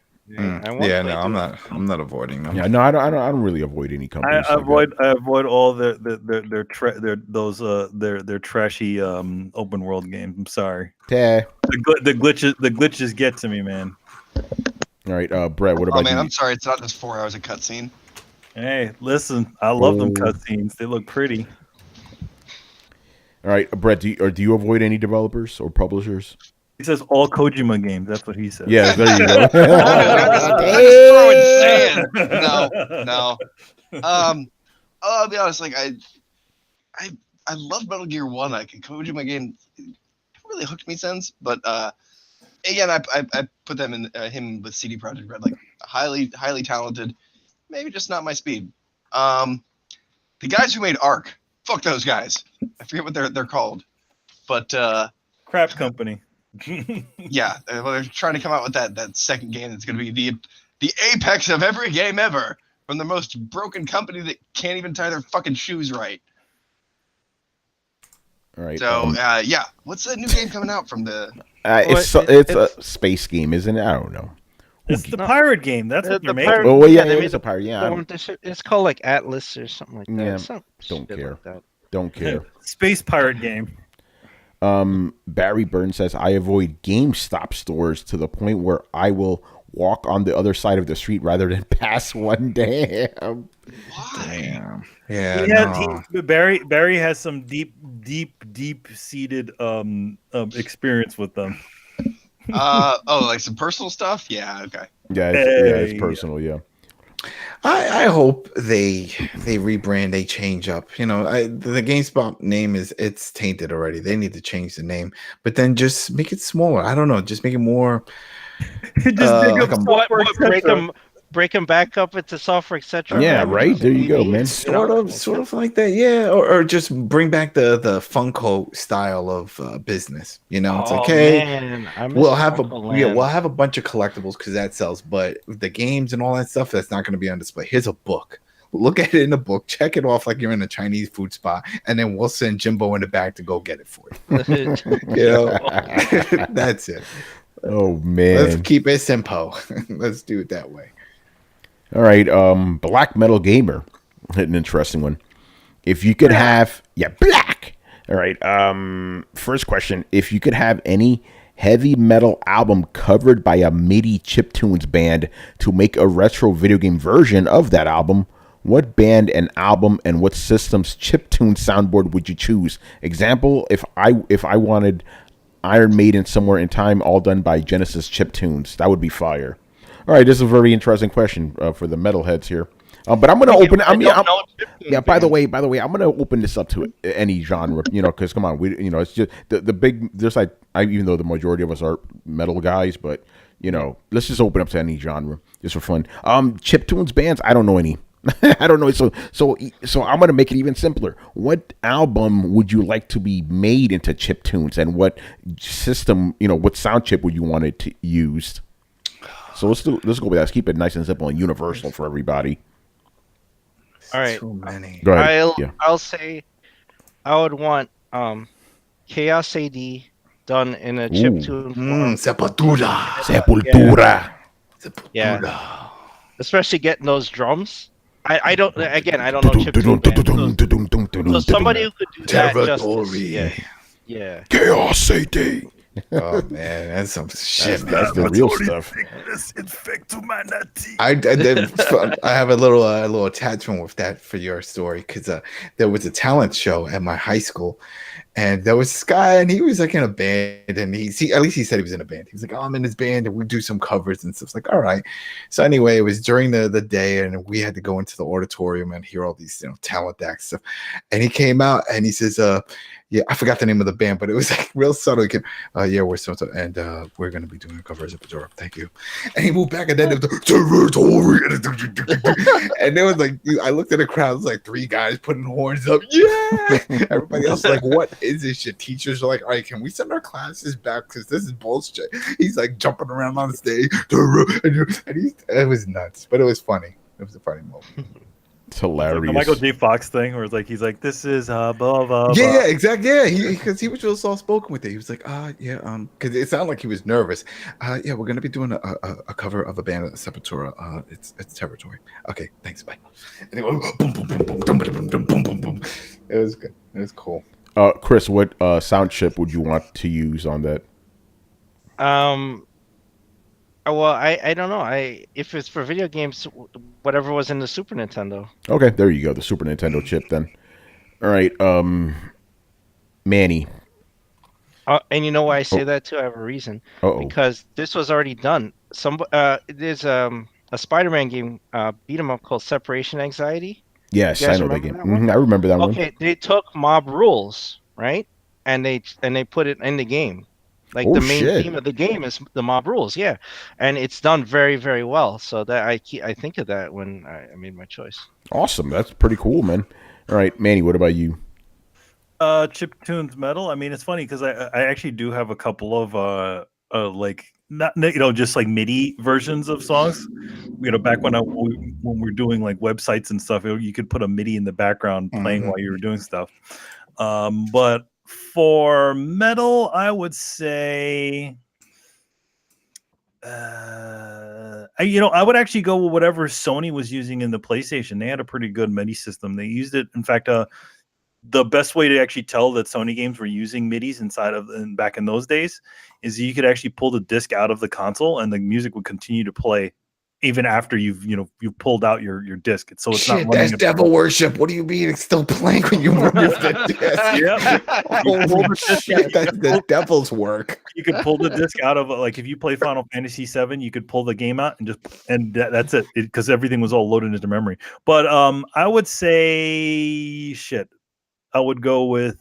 I won't Yeah, play no, Doom. I'm not avoiding them. Yeah, no, I don't really avoid any companies. I like that. avoid all their trashy open world games. I'm sorry. Yeah. The glitches get to me, man. All right, Brett. What Oh about man, you? I'm sorry. It's not just 4 hours of cutscene. Hey, listen, I love them Oh. cutscenes. They look pretty. All right, Brett. Do you avoid any developers or publishers? He says all Kojima games. That's what he says. Yeah, there you go. Throwing sand. No. I'll be honest. Like I love Metal Gear 1. Like Kojima game really hooked me since, but again, I put them in him with CD Projekt Red, like highly talented. Maybe just not my speed. The guys who made Ark, fuck those guys. I forget what they're called, but Crap Company. yeah, they're trying to come out with that second game that's going to be the apex of every game ever, from the most broken company that can't even tie their fucking shoes right. All right. So yeah, what's that new game coming out from the? It's a space game, isn't it? I don't know. It's the pirate game. That's what The they're pirate- making. Oh yeah, they it made is a pirate. Yeah, It's called like Atlas or something like that. Yeah, Some don't shit care. like that. don't care. Space pirate game. Barry Burns says, I avoid GameStop stores to the point where I will walk on the other side of the street rather than pass one. Damn. Why? Yeah. Barry has some deep seated experience with them. Like some personal stuff. Yeah. Okay. Yeah, Hey. it's personal. Yeah. I hope they rebrand, they change up. The GameSpot name it's tainted already. They need to change the name, but then just make it smaller. I don't know, just make it more. Just like make up a- software, Break them back up into software, etc. Yeah, right. There you go, man. Sort of like that, yeah. Or just bring back the Funko style of business. It's like, hey, Man, I miss we'll have Funko we'll Land. have a bunch of collectibles because that sells, but the games and all that stuff, that's not going to be on display. Here's a book. Look at it in the book, check it off like you're in a Chinese food spot, and then we'll send Jimbo in the back to go get it for you. That's it. Oh man. Let's keep it simple. Let's do it that way. All right. Black Metal Gamer. An interesting one. If you could have black. All right. First question. If you could have any heavy metal album covered by a MIDI chiptunes band to make a retro video game version of that album, what band and album and what system's chiptune soundboard would you choose? Example, if I wanted Iron Maiden Somewhere in Time, all done by Genesis chiptunes, that would be fire. All right, this is a very interesting question for the metalheads here. But I'm gonna open. By the way, I'm gonna open this up to any genre. Because come on, it's just the big. There's even though the majority of us are metal guys, but let's just open up to any genre just for fun. Chiptunes bands, I don't know any. I don't know. So I'm gonna make it even simpler. What album would you like to be made into chiptunes, and what system? What sound chip would you want it to use? So let's go with that. Let's keep it nice and simple and universal for everybody. All right. Too many. Go ahead. I'll say I would want Chaos AD done in a chiptune form. Sepultura. Sepultura. Yeah. Especially getting those drums. I don't. Again, I don't know chiptune band. So somebody who could do that justice. Yeah. Chaos Satan. Oh man, that's some shit, man. That's the real stuff. I have a little attachment with that for your story because there was a talent show at my high school, and there was this guy, and he was like in a band, and at least he said he was in a band. He was like, "Oh, I'm in this band, and we do some covers and stuff." It's like, all right. So anyway, it was during the day, and we had to go into the auditorium and hear all these talent acts stuff. And he came out and he says, yeah, I forgot the name of the band, but it was like real subtle. Yeah, we're so and we're gonna be doing a cover as a Pajora. Thank you. And he moved back, and then it was and there was like, I looked at the crowd, it was like 3 guys putting horns up. Yeah, everybody else was like, what is this shit? Teachers are like, all right, can we send our classes back because this is bullshit. He's like jumping around on stage, and it was nuts, but it was funny. It was a funny moment. It's hilarious. Like the Michael J. Fox thing, where it's like he's like, "This is blah blah." Yeah, exactly. Yeah, because he was real soft spoken with it. He was like, yeah, because it sounded like he was nervous. Yeah, we're gonna be doing a cover of a band, Sepultura. It's Territory. Okay, thanks, bye. And it went boom, boom, boom, boom, boom, boom, boom, boom, boom, boom. It was good. It was cool. Chris, what sound chip would you want to use on that? Well, I don't know. If it's for video games, whatever was in the Super Nintendo. Okay, there you go. The Super Nintendo chip then. All right, Manny. And you know why I say that too? I have a reason. Because this was already done. There's a Spider-Man game, beat 'em up called Separation Anxiety. Yes, I know that game. I remember that one. Okay, they took mob rules, right? And they put it in the game. Like the main theme of the game is the mob rules, yeah, and it's done very, very well. So that I think of that when I made my choice. Awesome, that's pretty cool, man. All right, Manny, what about you? Chiptunes metal. I mean, it's funny because I actually do have a couple of like not just like MIDI versions of songs. Back when we're doing like websites and stuff, you could put a MIDI in the background playing while you were doing stuff. But for metal, I would say, I would actually go with whatever Sony was using in the PlayStation. They had a pretty good MIDI system. They used it. In fact, the best way to actually tell that Sony games were using MIDIs back in those days is you could actually pull the disc out of the console and the music would continue to play even after you've pulled out your disc. So it's shit, not running. That's devil worship. What do you mean it's still playing when you remove the disc? Yep. That's the devil's work. You could pull the disc out of like if you play Final Fantasy VII, you could pull the game out and that's it because everything was all loaded into memory. But I would say I would go with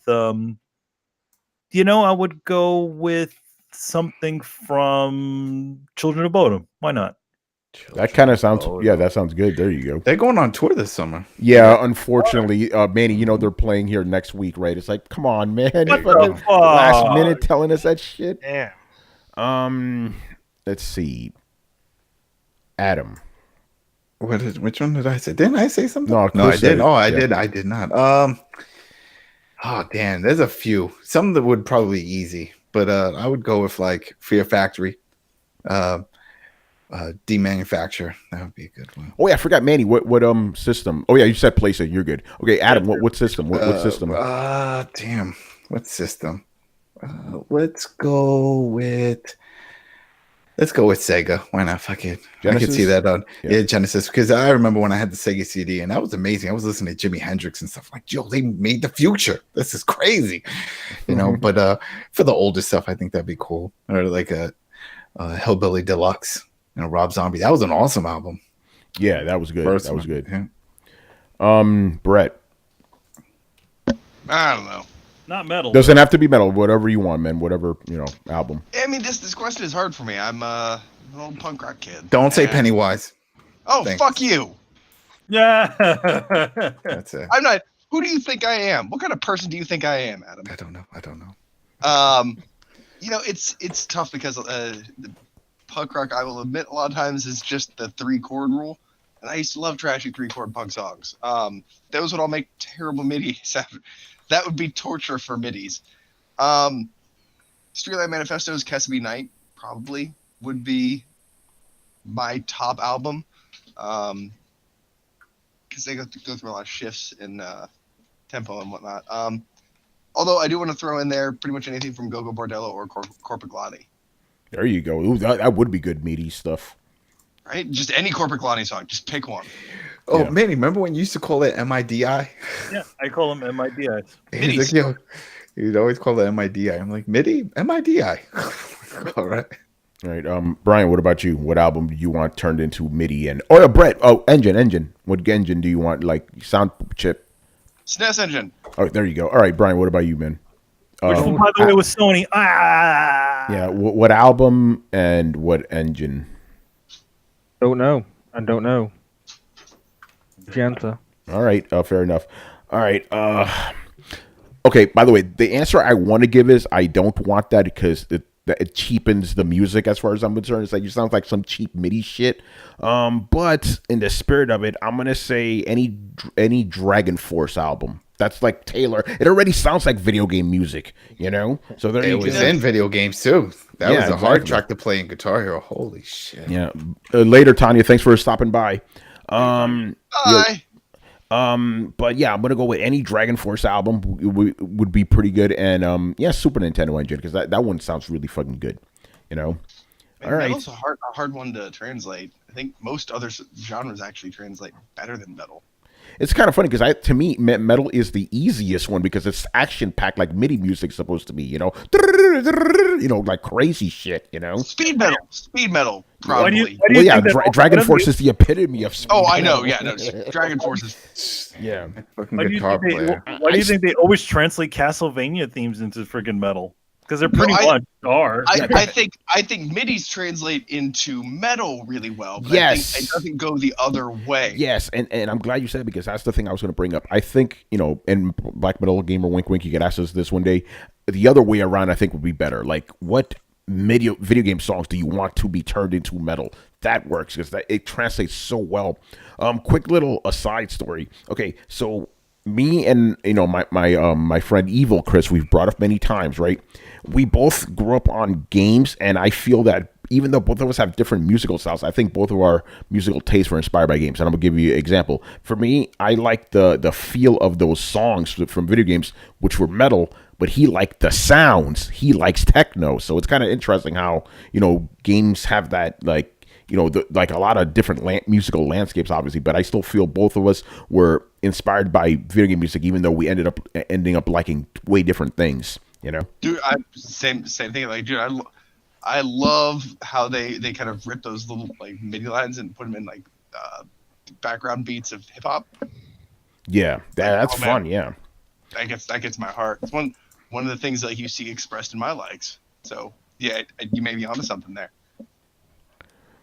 something from Children of Bodom. Why not? That kind of sounds, that sounds good. There you go. They're going on tour this summer. Yeah, unfortunately, Manny, they're playing here next week, right? It's like, come on, man. Last minute telling us that shit. Yeah. Let's see. Adam. Which one did I say? Didn't I say something? No, I didn't. Oh, I did. I did not. Oh, damn. There's a few. Some that would probably be easy, but I would go with like Fear Factory. Demanufacture. That would be a good one. Oh yeah, I forgot, Manny. What system? Oh yeah, you said PlayStation. You're good. Okay, Adam. What system? What system? Damn. What system? Let's go with Sega. Why not? Fuck it. Genesis? I could see that on Genesis because I remember when I had the Sega CD and that was amazing. I was listening to Jimi Hendrix and stuff like, yo, they made the future. This is crazy, But for the older stuff, I think that'd be cool. Or like a Hillbilly Deluxe. Rob Zombie. That was an awesome album. Yeah, that was good. That was good. Yeah. Brett. I don't know. Not metal. Doesn't have to be metal. Whatever you want, man. Whatever, album. I mean, this question is hard for me. I'm an old punk rock kid. Don't say Pennywise. Oh, Thanks. fuck you. Yeah. That's it. I'm not. Who do you think I am? What kind of person do you think I am, Adam? I don't know. It's tough because the punk rock, I will admit, a lot of times is just the 3-chord rule. And I used to love trashy 3-chord punk songs. Those would all make terrible MIDI sound. That would be torture for MIDIs. Streetlight Manifesto's Kesabe Night probably would be my top album. because they go through a lot of shifts in tempo and whatnot. Although I do want to throw in there pretty much anything from Gogo Bordello or Corpaglotti. There you go. Ooh, that would be good MIDI stuff. Right? Just any Corpaglotti song. Just pick one. Oh, Yeah. Manny, remember when you used to call it MIDI? Yeah, I call them MIDIs. He's like, yo, you'd always call it MIDI. I'm like, MIDI? MIDI. All right. All right. Brian, what about you? What album do you want turned into MIDI? And oh, yeah, Brett. Oh, engine. What engine do you want? Like sound chip? SNES Engine. Oh, there you go. All right, Brian. What about you, man? Which one, by the way, was Sony? Yeah. What album and what engine? Don't know. I don't know. Magenta. All right. Fair enough. All right. Okay. By the way, the answer I want to give is I don't want that because it cheapens the music as far as I'm concerned. It's like you sound like some cheap MIDI shit. But in the spirit of it, I'm gonna say any Dragon Force album. That's like Taylor. It already sounds like video game music, you know. So there It you was go. in video games too. That Yeah, was a hard exactly. track to play in Guitar Hero. Holy shit. Yeah. Later, Tanya. Thanks for stopping by. Yo, Bye. but yeah, I'm gonna go with any Dragon Force album would be pretty good, and yeah, Super Nintendo engine because that one sounds really fucking good, you know. All right, Metal's a hard one to translate. I think most other genres actually translate better than metal. it's kind of funny because to me, metal is the easiest one because it's action packed like MIDI music's supposed to be, you know, like crazy shit, you know. Speed metal, Why do you probably. Well, yeah, think that Dragon all Force metal is the epitome of. Speed Oh, I metal. know. Yeah, no. Dragon Force is. Yeah. Fucking Why do you guitar think player. why do you think they always translate Castlevania themes into freaking metal? Because they're pretty much are. I think MIDIs translate into metal really well. But Yes. I think it doesn't go the other way. Yes, and I'm glad you said it because that's the thing I was going to bring up. I think, you know, in Black Metal Gamer Wink Wink, you could ask us this one day. The other way around, I think, would be better. Like, what video game songs do you want to be turned into metal? That works because it translates so well. Quick little aside story. Okay, so me and my friend Evil Chris, we've brought up many times, right? We both grew up on games, and I feel that even though both of us have different musical styles, I think both of our musical tastes were inspired by games. And I'm gonna give you an example. For me, I like the feel of those songs from video games, which were metal, but he liked the sounds. He likes techno, so it's kind of interesting how games have that like a lot of different musical landscapes, obviously. But I still feel both of us were inspired by video game music, even though we ending up liking way different things. Dude, same thing. Like, dude, I love how they kind of rip those little like MIDI lines and put them in like background beats of hip hop. Yeah, that's fun. Man. Yeah, that gets my heart. It's one of the things like you see expressed in my likes. So yeah, you may be onto something there.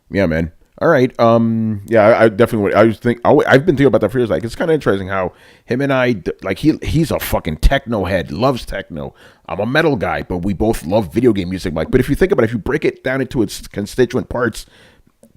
Yeah, man. All right. Yeah, I definitely would. I've been thinking about that for years. Like, it's kind of interesting how him and I, like, he's a fucking techno head, loves techno. I'm a metal guy, but we both love video game music. Like, but if you think about it, if you break it down into its constituent parts,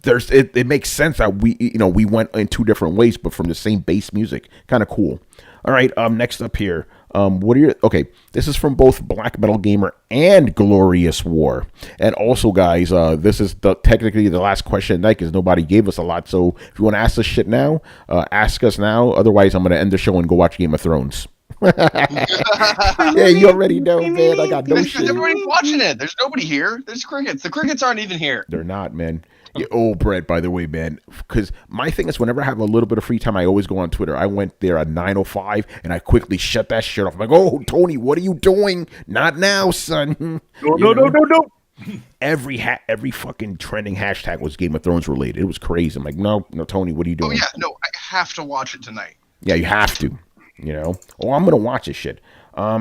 it makes sense that we went in two different ways, but from the same base music. Kind of cool. All right. Next up here. Okay, this is from both Black Metal Gamer and Glorious War. And also, guys, this is technically the last question tonight because nobody gave us a lot. So if you want to ask us shit now, ask us now. Otherwise, I'm going to end the show and go watch Game of Thrones. Yeah, you already know, man. I got no shit. Everybody's watching it. There's nobody here. There's crickets. The crickets aren't even here. They're not, man. Yeah, Brett, by the way, man, because my thing is whenever I have a little bit of free time, I always go on Twitter. I went there at 9:05, and I quickly shut that shit off. I'm like, oh, Tony, what are you doing? Not now, son. No. Every fucking trending hashtag was Game of Thrones related. It was crazy. I'm like, no, Tony, what are you doing? Oh yeah, no, I have to watch it tonight. Yeah, you have to. I'm gonna watch this shit. Are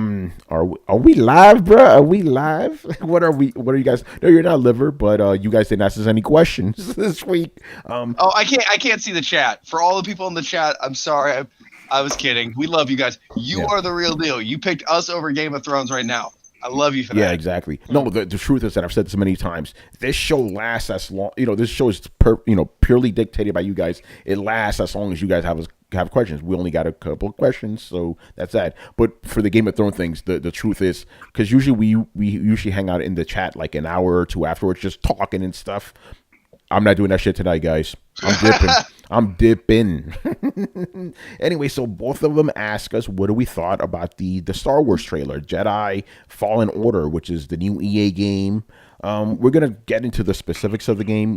we live, bro? Are we live? What are you guys? No, you're not liver, but you guys didn't ask us any questions this week. Oh, I can't see the chat. For all the people in the chat, I'm sorry. I was kidding. We love you guys. You are the real deal. You picked us over Game of Thrones right now. I love you for that. Yeah, exactly. No, the truth is that I've said this many times. This show lasts as long. This show is purely dictated by you guys. It lasts as long as you guys have questions. We only got a couple of questions, so that's that. But for the Game of Thrones things, the truth is, because usually we usually hang out in the chat like an hour or two afterwards, just talking and stuff. I'm not doing that shit tonight, guys. I'm dipping. I'm dipping. Anyway, so both of them ask us what do we thought about the Star Wars trailer, Jedi Fallen Order, which is the new EA game. We're gonna get into the specifics of the game,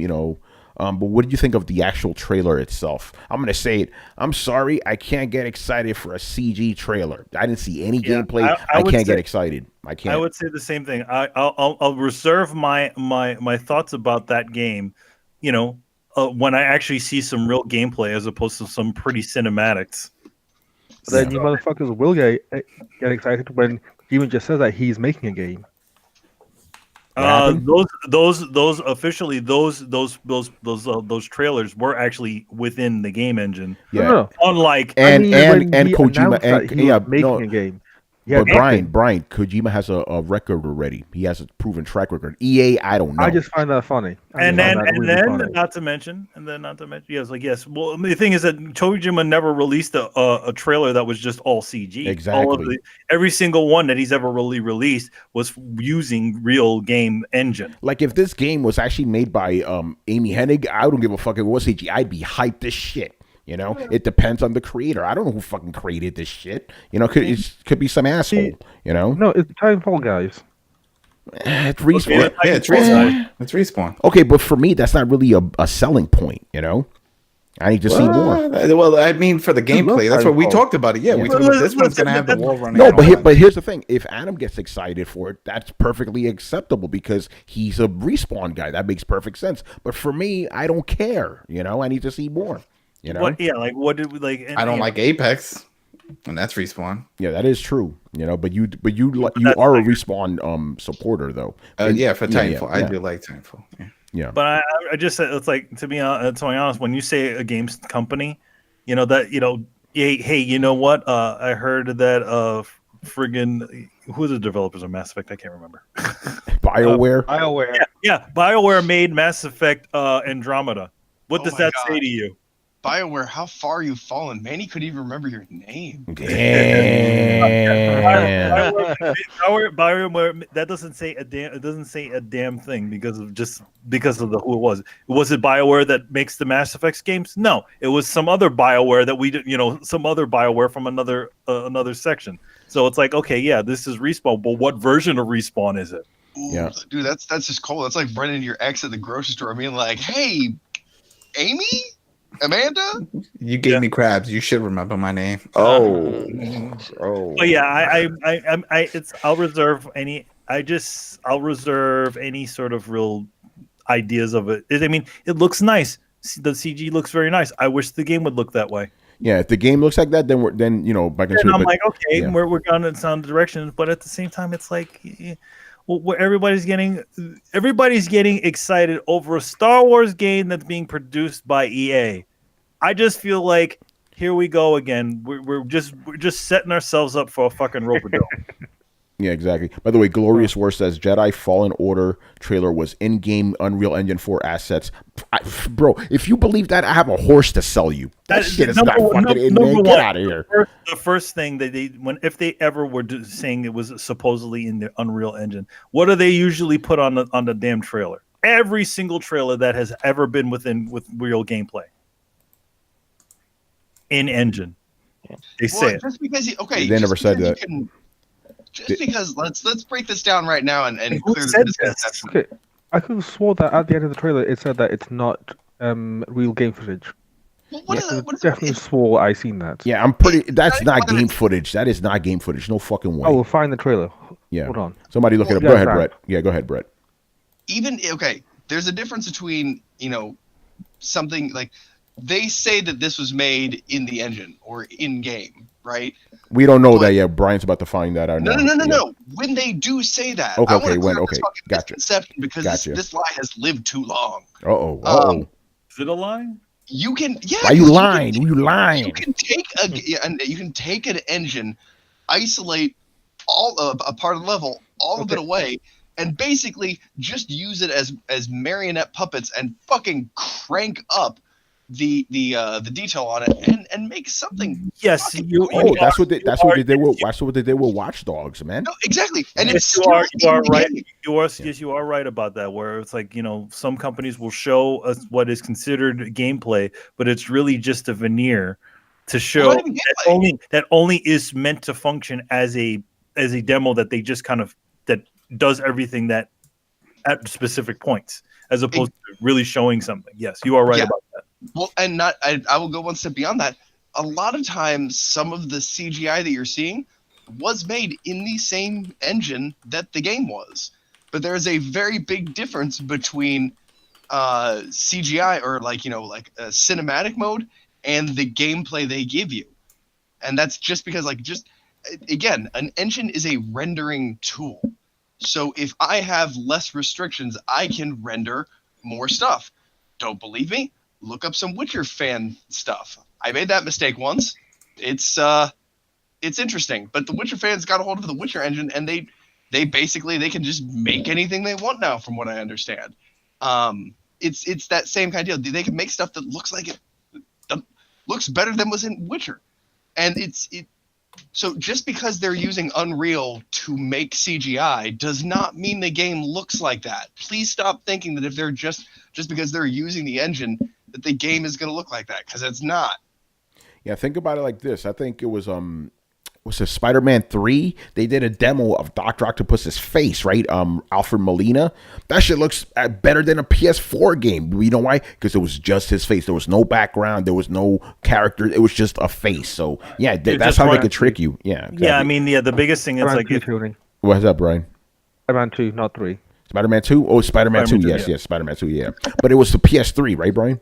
but what did you think of the actual trailer itself? I'm gonna say it. I'm sorry, I can't get excited for a CG trailer. I didn't see any gameplay. I can't get excited. I can't. I would say the same thing. I'll reserve my thoughts about that game. When I actually see some real gameplay as opposed to some pretty cinematics. Then you motherfuckers will get excited when Kojima just says that he's making a game. Those officially those trailers were actually within the game engine. Yeah. No. Unlike and when he Kojima announced that he was making a game. But Brian, Kojima has a record already. He has a proven track record. EA, I don't know. I just find that funny. And then not to mention, yes. Well, the thing is that Kojima never released a trailer that was just all CG. Exactly. Every single one that he's ever really released was using real game engine. Like if this game was actually made by Amy Hennig, I don't give a fuck if it was CG. I'd be hyped as shit. It depends on the creator. I don't know who fucking created this shit. It could be some asshole. No, it's the Titanfall guys. It's Respawn. Yeah, it's Respawn. It's Respawn. Okay, but for me, that's not really a selling point. I need to see more. Well, I mean, for the gameplay, that's what we talked about it. Yeah, we talked about this one's going to have the wall running. No, but here's the thing. If Adam gets excited for it, that's perfectly acceptable because he's a Respawn guy. That makes perfect sense. But for me, I don't care. I need to see more. What did we like? I don't like Apex, and that's Respawn. Yeah, that is true. But you are a Respawn supporter though. For Titanfall, I do like Titanfall. Yeah. But I just said it's like to be honest, when you say a games company, hey, you know what? I heard that friggin' who are the developers of Mass Effect? I can't remember. BioWare. Yeah. BioWare made Mass Effect Andromeda. What does that say to you? BioWare, how far you've fallen, man! He couldn't even remember your name. Damn. BioWare, that doesn't say a damn. It doesn't say a damn thing because of who it was. Was it BioWare that makes the Mass Effect games? No, it was some other BioWare that we did. Some other BioWare from another section. So it's like, okay, yeah, this is Respawn, but what version of Respawn is it? Ooh, yeah, dude, that's just cool. That's like running into your ex at the grocery store, being like, "Hey, Amy." Amanda, you gave me crabs. You should remember my name. Oh. But yeah, I'll reserve any sort of real ideas of it. I mean, it looks nice. The CG looks very nice. I wish the game would look that way. Yeah, if the game looks like that, then back into it. I'm like, okay, yeah. we're going in some directions, but at the same time, it's like. Well, everybody's getting excited over a Star Wars game that's being produced by EA. I just feel like here we go again. We're just setting ourselves up for a fucking rope-a-dope. Yeah, exactly. By the way, Glorious War says Jedi Fallen Order trailer was in-game Unreal Engine 4 assets. Bro, if you believe that, I have a horse to sell you. That shit is not fucking in-game. Get out of here. The first thing that if they ever were saying it was supposedly in the Unreal Engine, what do they usually put on the damn trailer? Every single trailer that has ever been with real gameplay. In engine. They say it. Just because they never said that. Because let's break this down right now and clear this. Okay. I could have swore that at the end of the trailer it said that it's not real game footage. Definitely swore I seen that. Yeah, I'm pretty. That's not game footage. That is not game footage. No fucking way. Oh, we'll find the trailer. Yeah. Hold on. Somebody look it up. Go ahead, Brett. Yeah, go ahead, Brett. There's a difference between something like they say that this was made in the engine or in game, right? We don't know that yet. Brian's about to find that out now. No. When they do say that, okay, gotcha. Because this lie has lived too long. Is it a lie? You can, yeah. Why you lying? You lying? You can take an engine, isolate a part of the level, all of it away, and basically just use it as marionette puppets and fucking crank up the detail on it and make something. Yes, fucking you. great. Oh, that's what they did with you- that's what they did with Watch Dogs, man. No, exactly, and Yes, it's you still are. You are in the right. game. Yes, you are right about that. Where it's like, some companies will show us what is considered gameplay, but it's really just a veneer to show not even gameplay. that only is meant to function as a demo that they just kind of that does everything that at specific points, as opposed to really showing something. Yes, you are right Yeah. about that. Well, and I will go one step beyond that. A lot of times, some of the CGI that you're seeing was made in the same engine that the game was, but there is a very big difference between CGI or like a cinematic mode and the gameplay they give you, and that's just because again, an engine is a rendering tool. So if I have less restrictions, I can render more stuff. Don't believe me? Look up some Witcher fan stuff. I made that mistake once. It's interesting, but the Witcher fans got a hold of the Witcher engine, and they basically they can just make anything they want now, from what I understand. It's that same kind of deal. They can make stuff that looks like it looks better than was in Witcher, and so just because they're using Unreal to make CGI does not mean the game looks like that. Please stop thinking that if they're just because they're using the engine that the game is going to look like that, because it's not. Yeah, think about it like this. I think it was Spider-Man 3? They did a demo of Dr. Octopus's face, right? Alfred Molina. That shit looks better than a PS4 game. You know why? Because it was just his face. There was no background. There was no character. It was just a face. So, yeah, that's how they could trick you. Yeah. Exactly. Yeah, I mean, the biggest thing is Spider-Man like 2, if, Tony. What's up, Brian? Spider-Man 2, not 3. Spider-Man 2? Oh, Spider-Man 2. Spider-Man 2, Yes, Spider-Man 2, yeah. But it was the PS3, right, Brian?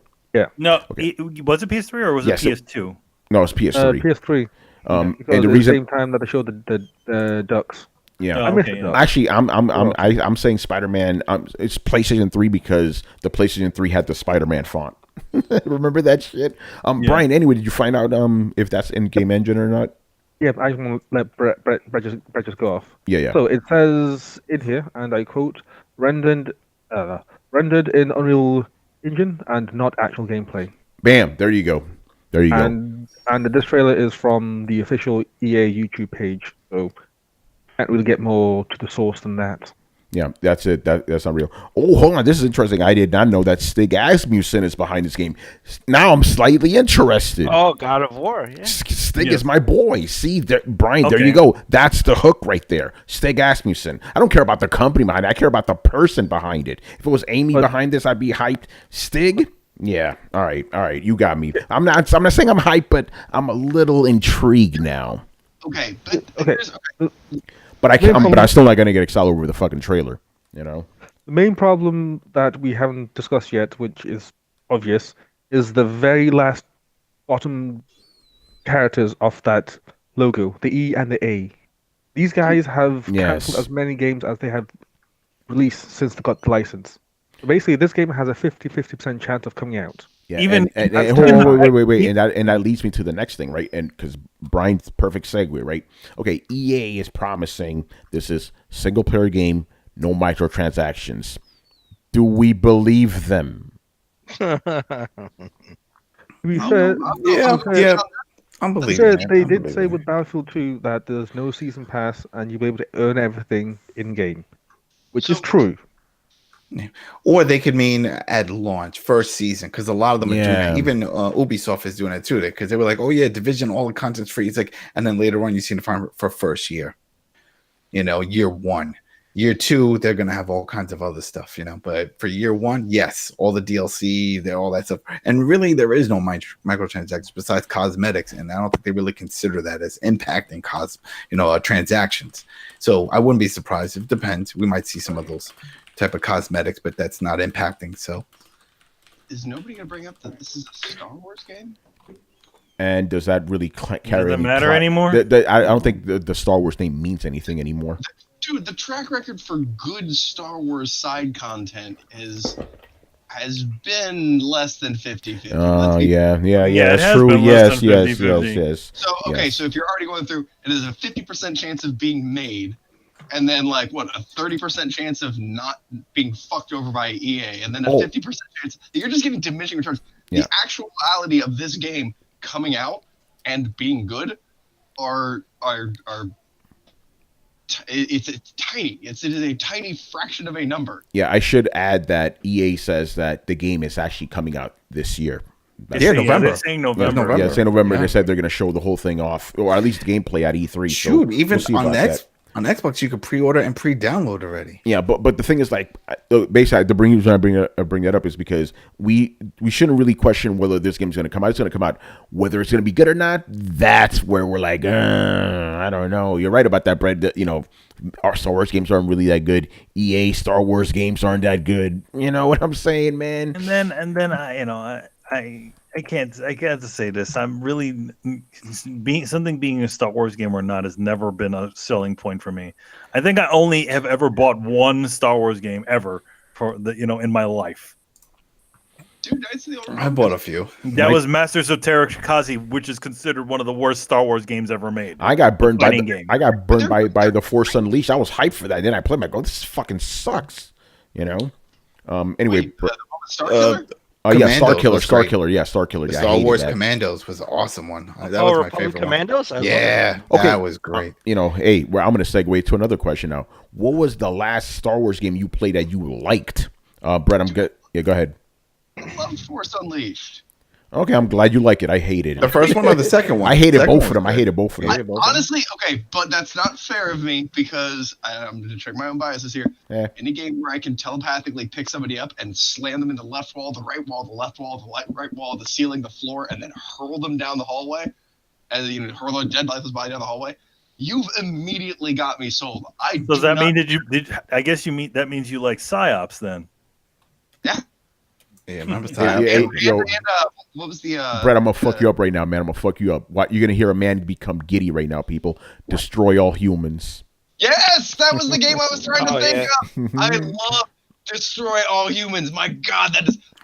no, Okay. was it PS3 or was Yes, it PS2? No, it's PS3. PS3. And Because the at reason, the same time that they showed the ducks. yeah. Oh, I missed okay, it yeah. though. Actually, I'm saying Spider-Man. It's PlayStation 3 because the PlayStation 3 had the Spider-Man font. Remember that shit? Yeah. Brian. Anyway, did you find out if that's in-game engine or not? Yeah, I just want to let Brett just go off. Yeah. So it says in here, and I quote, rendered in Unreal Engine and not actual gameplay. Bam. There you go. There you go. And this trailer is from the official EA YouTube page, so can't really get more to the source than that. Yeah, that's it. That's not real. Oh, hold on. This is interesting. I did not know that Stig Asmussen is behind this game. Now I'm slightly interested. Oh, God of War. Yeah. Stig Yeah. is my boy. See, Brian, there Okay. you go. That's the hook right there. Stig Asmussen. I don't care about the company behind it. I care about the person behind it. If it was Amy behind this, I'd be hyped. Stig? Yeah. All right. You got me. I'm not saying I'm hyped, but I'm a little intrigued now. Okay, but Okay. But I can't. But I'm still not gonna get excited over the fucking trailer. You know. The main problem that we haven't discussed yet, which is obvious, is the very last bottom characters of that logo, the E and the A. These guys have Yes. cancelled as many games as they have released since they got the license. So basically, this game has a 50% chance of coming out. Yeah, Even- and that's hold on, still- wait, and that leads me to the next thing, right? And because Brian's perfect segue, right? Okay, EA is promising this is single player game, no microtransactions. Do we believe them? To be fair, Yeah. I'm believing They it. I'm did say believing with it. Battlefield 2 that there's no season pass and you'll be able to earn everything in game, which is So- true. Or they could mean at launch, first season, because a lot of them are doing Yeah. that. Even Ubisoft is doing it too, because they were like, "Oh yeah, Division, all the content's free." It's like, and then later on, you see the for first year, year one, year two, they're gonna have all kinds of other stuff, But for year one, yes, all the DLC, all that stuff, and really, there is no microtransactions besides cosmetics, and I don't think they really consider that as impacting transactions. So I wouldn't be surprised. It depends. We might see some of those type of cosmetics, but that's not impacting. So is nobody gonna bring up that this is a Star Wars game? And does that really carry? Does it any matter clout? anymore? I don't think the Star Wars name means anything anymore. Dude, the track record for good Star Wars side content has been less than 50-50. Oh Yeah, yeah, it that's has true. been less Yes, than 50-50. yes. So okay, Yes. so if you're already going through, it is a 50% chance of being made, and then a 30% chance of not being fucked over by EA, and then a Oh. 50% chance you're just getting diminishing returns. Yeah. The actuality of this game coming out and being good it's tiny. It is a tiny fraction of a number. Yeah, I should add that EA says that the game is actually coming out this year. Yeah, November. They're saying November. Yeah, it's in November. Yeah. They said they're going to show the whole thing off, or at least the gameplay at E3. Shoot, so even we'll see on about that. on Xbox, you could pre-order and pre-download already. Yeah, but the thing is, like, basically, the reason I bring that up is because we shouldn't really question whether this game's going to come out. It's going to come out. Whether it's going to be good or not, that's where we're like, I don't know. You're right about that, Brett. That, you know, our Star Wars games aren't really that good. EA Star Wars games aren't that good. You know what I'm saying, man? And then I can't say this. I'm really being a Star Wars game or not has never been a selling point for me. I think I only have ever bought one Star Wars game ever in my life. Dude, Knights of the Old I Republic. bought a few. That was Masters of Terrakazi, which is considered one of the worst Star Wars games ever made. I got burned by Fighting game. by the Force Unleashed. I was hyped for that. Then I played. I go, this fucking sucks. You know. Anyway. Wait, the one with Star Killer? Yeah, Star Commandos Killer, was Star great. Killer, yeah, Star Killer. The Yeah, I Star hated Wars that. Commandos was an awesome one. That was my Republic favorite Commandos? I one. love Yeah, Okay. that was great. You know, hey, well, I'm going to segue to another question now. What was the last Star Wars game you played that you liked? Brett, I'm good. Yeah, go ahead. I love Force Unleashed. Okay, I'm glad you like it. I hated The it. first one or the second one? I hated Second both one's of them. I good. hated both of them. Honestly, okay, but that's not fair of me because I'm going to check my own biases here. Yeah. Any game where I can telepathically pick somebody up and slam them in the left wall, the right wall, the left wall, the right wall, the ceiling, the floor, and then hurl them down the hallway, and hurl a dead lifeless body down the hallway, you've immediately got me sold. Does that mean I guess that means you like psyops then? Yeah, remember Yeah, that? yeah, yo, what was the Brett, I'm gonna fuck you up right now, man. I'm gonna fuck you up. What, you're gonna hear a man become giddy right now, people. Destroy all humans. Yes, that was the game I was trying to Oh, think yeah. of. I love Destroy All Humans. My God,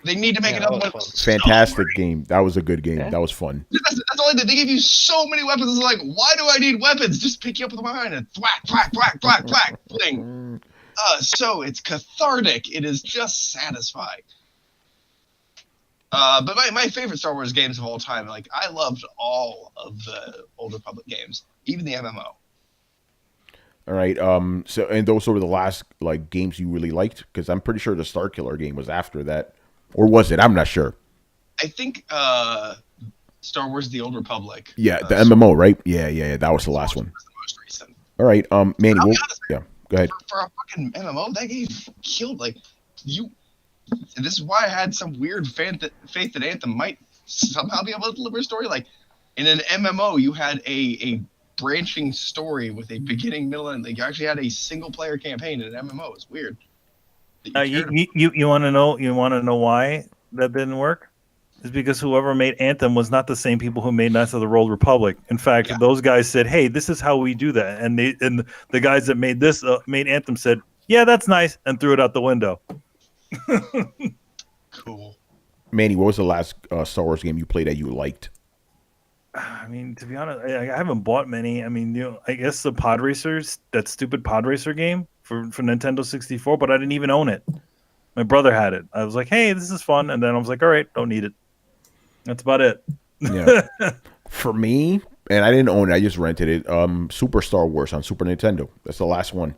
they need to make Yeah, another that one. was Fantastic game. That was a good game. Yeah. That was fun. That's all they give you so many weapons. It's like, why do I need weapons? Just pick you up with my hand and thwack, thwack, thwack, thwack, thwack, bling. So it's cathartic. It is just satisfying. But my favorite Star Wars games of all time, like I loved all of the Old Republic games, even the MMO. All right. So, and those were the last like games you really liked, because I'm pretty sure the Star Killer game was after that, or was it? I'm not sure. I think Star Wars: The Old Republic. Yeah, the MMO, right? Yeah. That was the last one. Was the most recent. All right. Manny. I'll be Well, honest, yeah. Go ahead. For a fucking MMO, that game killed you. And this is why I had some weird faith that Anthem might somehow be able to deliver a story. Like in an MMO, you had a branching story with a beginning, middle, and you actually had a single player campaign in an MMO. It's weird. You want to know? You want to know why that didn't work? It's because whoever made Anthem was not the same people who made Knights of the Old Republic. In fact, those guys said, "Hey, this is how we do that," and the guys that made this made Anthem said, "Yeah, that's nice," and threw it out the window. Cool. Manny, what was the last Star Wars game you played that you liked? I mean, to be honest, I haven't bought many. I mean, I guess the Pod Racers, that stupid Pod Racer game for Nintendo 64, but I didn't even own it. My brother had it. I was like, "Hey, this is fun," and then I was like, "All right, don't need it." That's about it. Yeah. For me, and I didn't own it. I just rented it. Super Star Wars on Super Nintendo. That's the last one.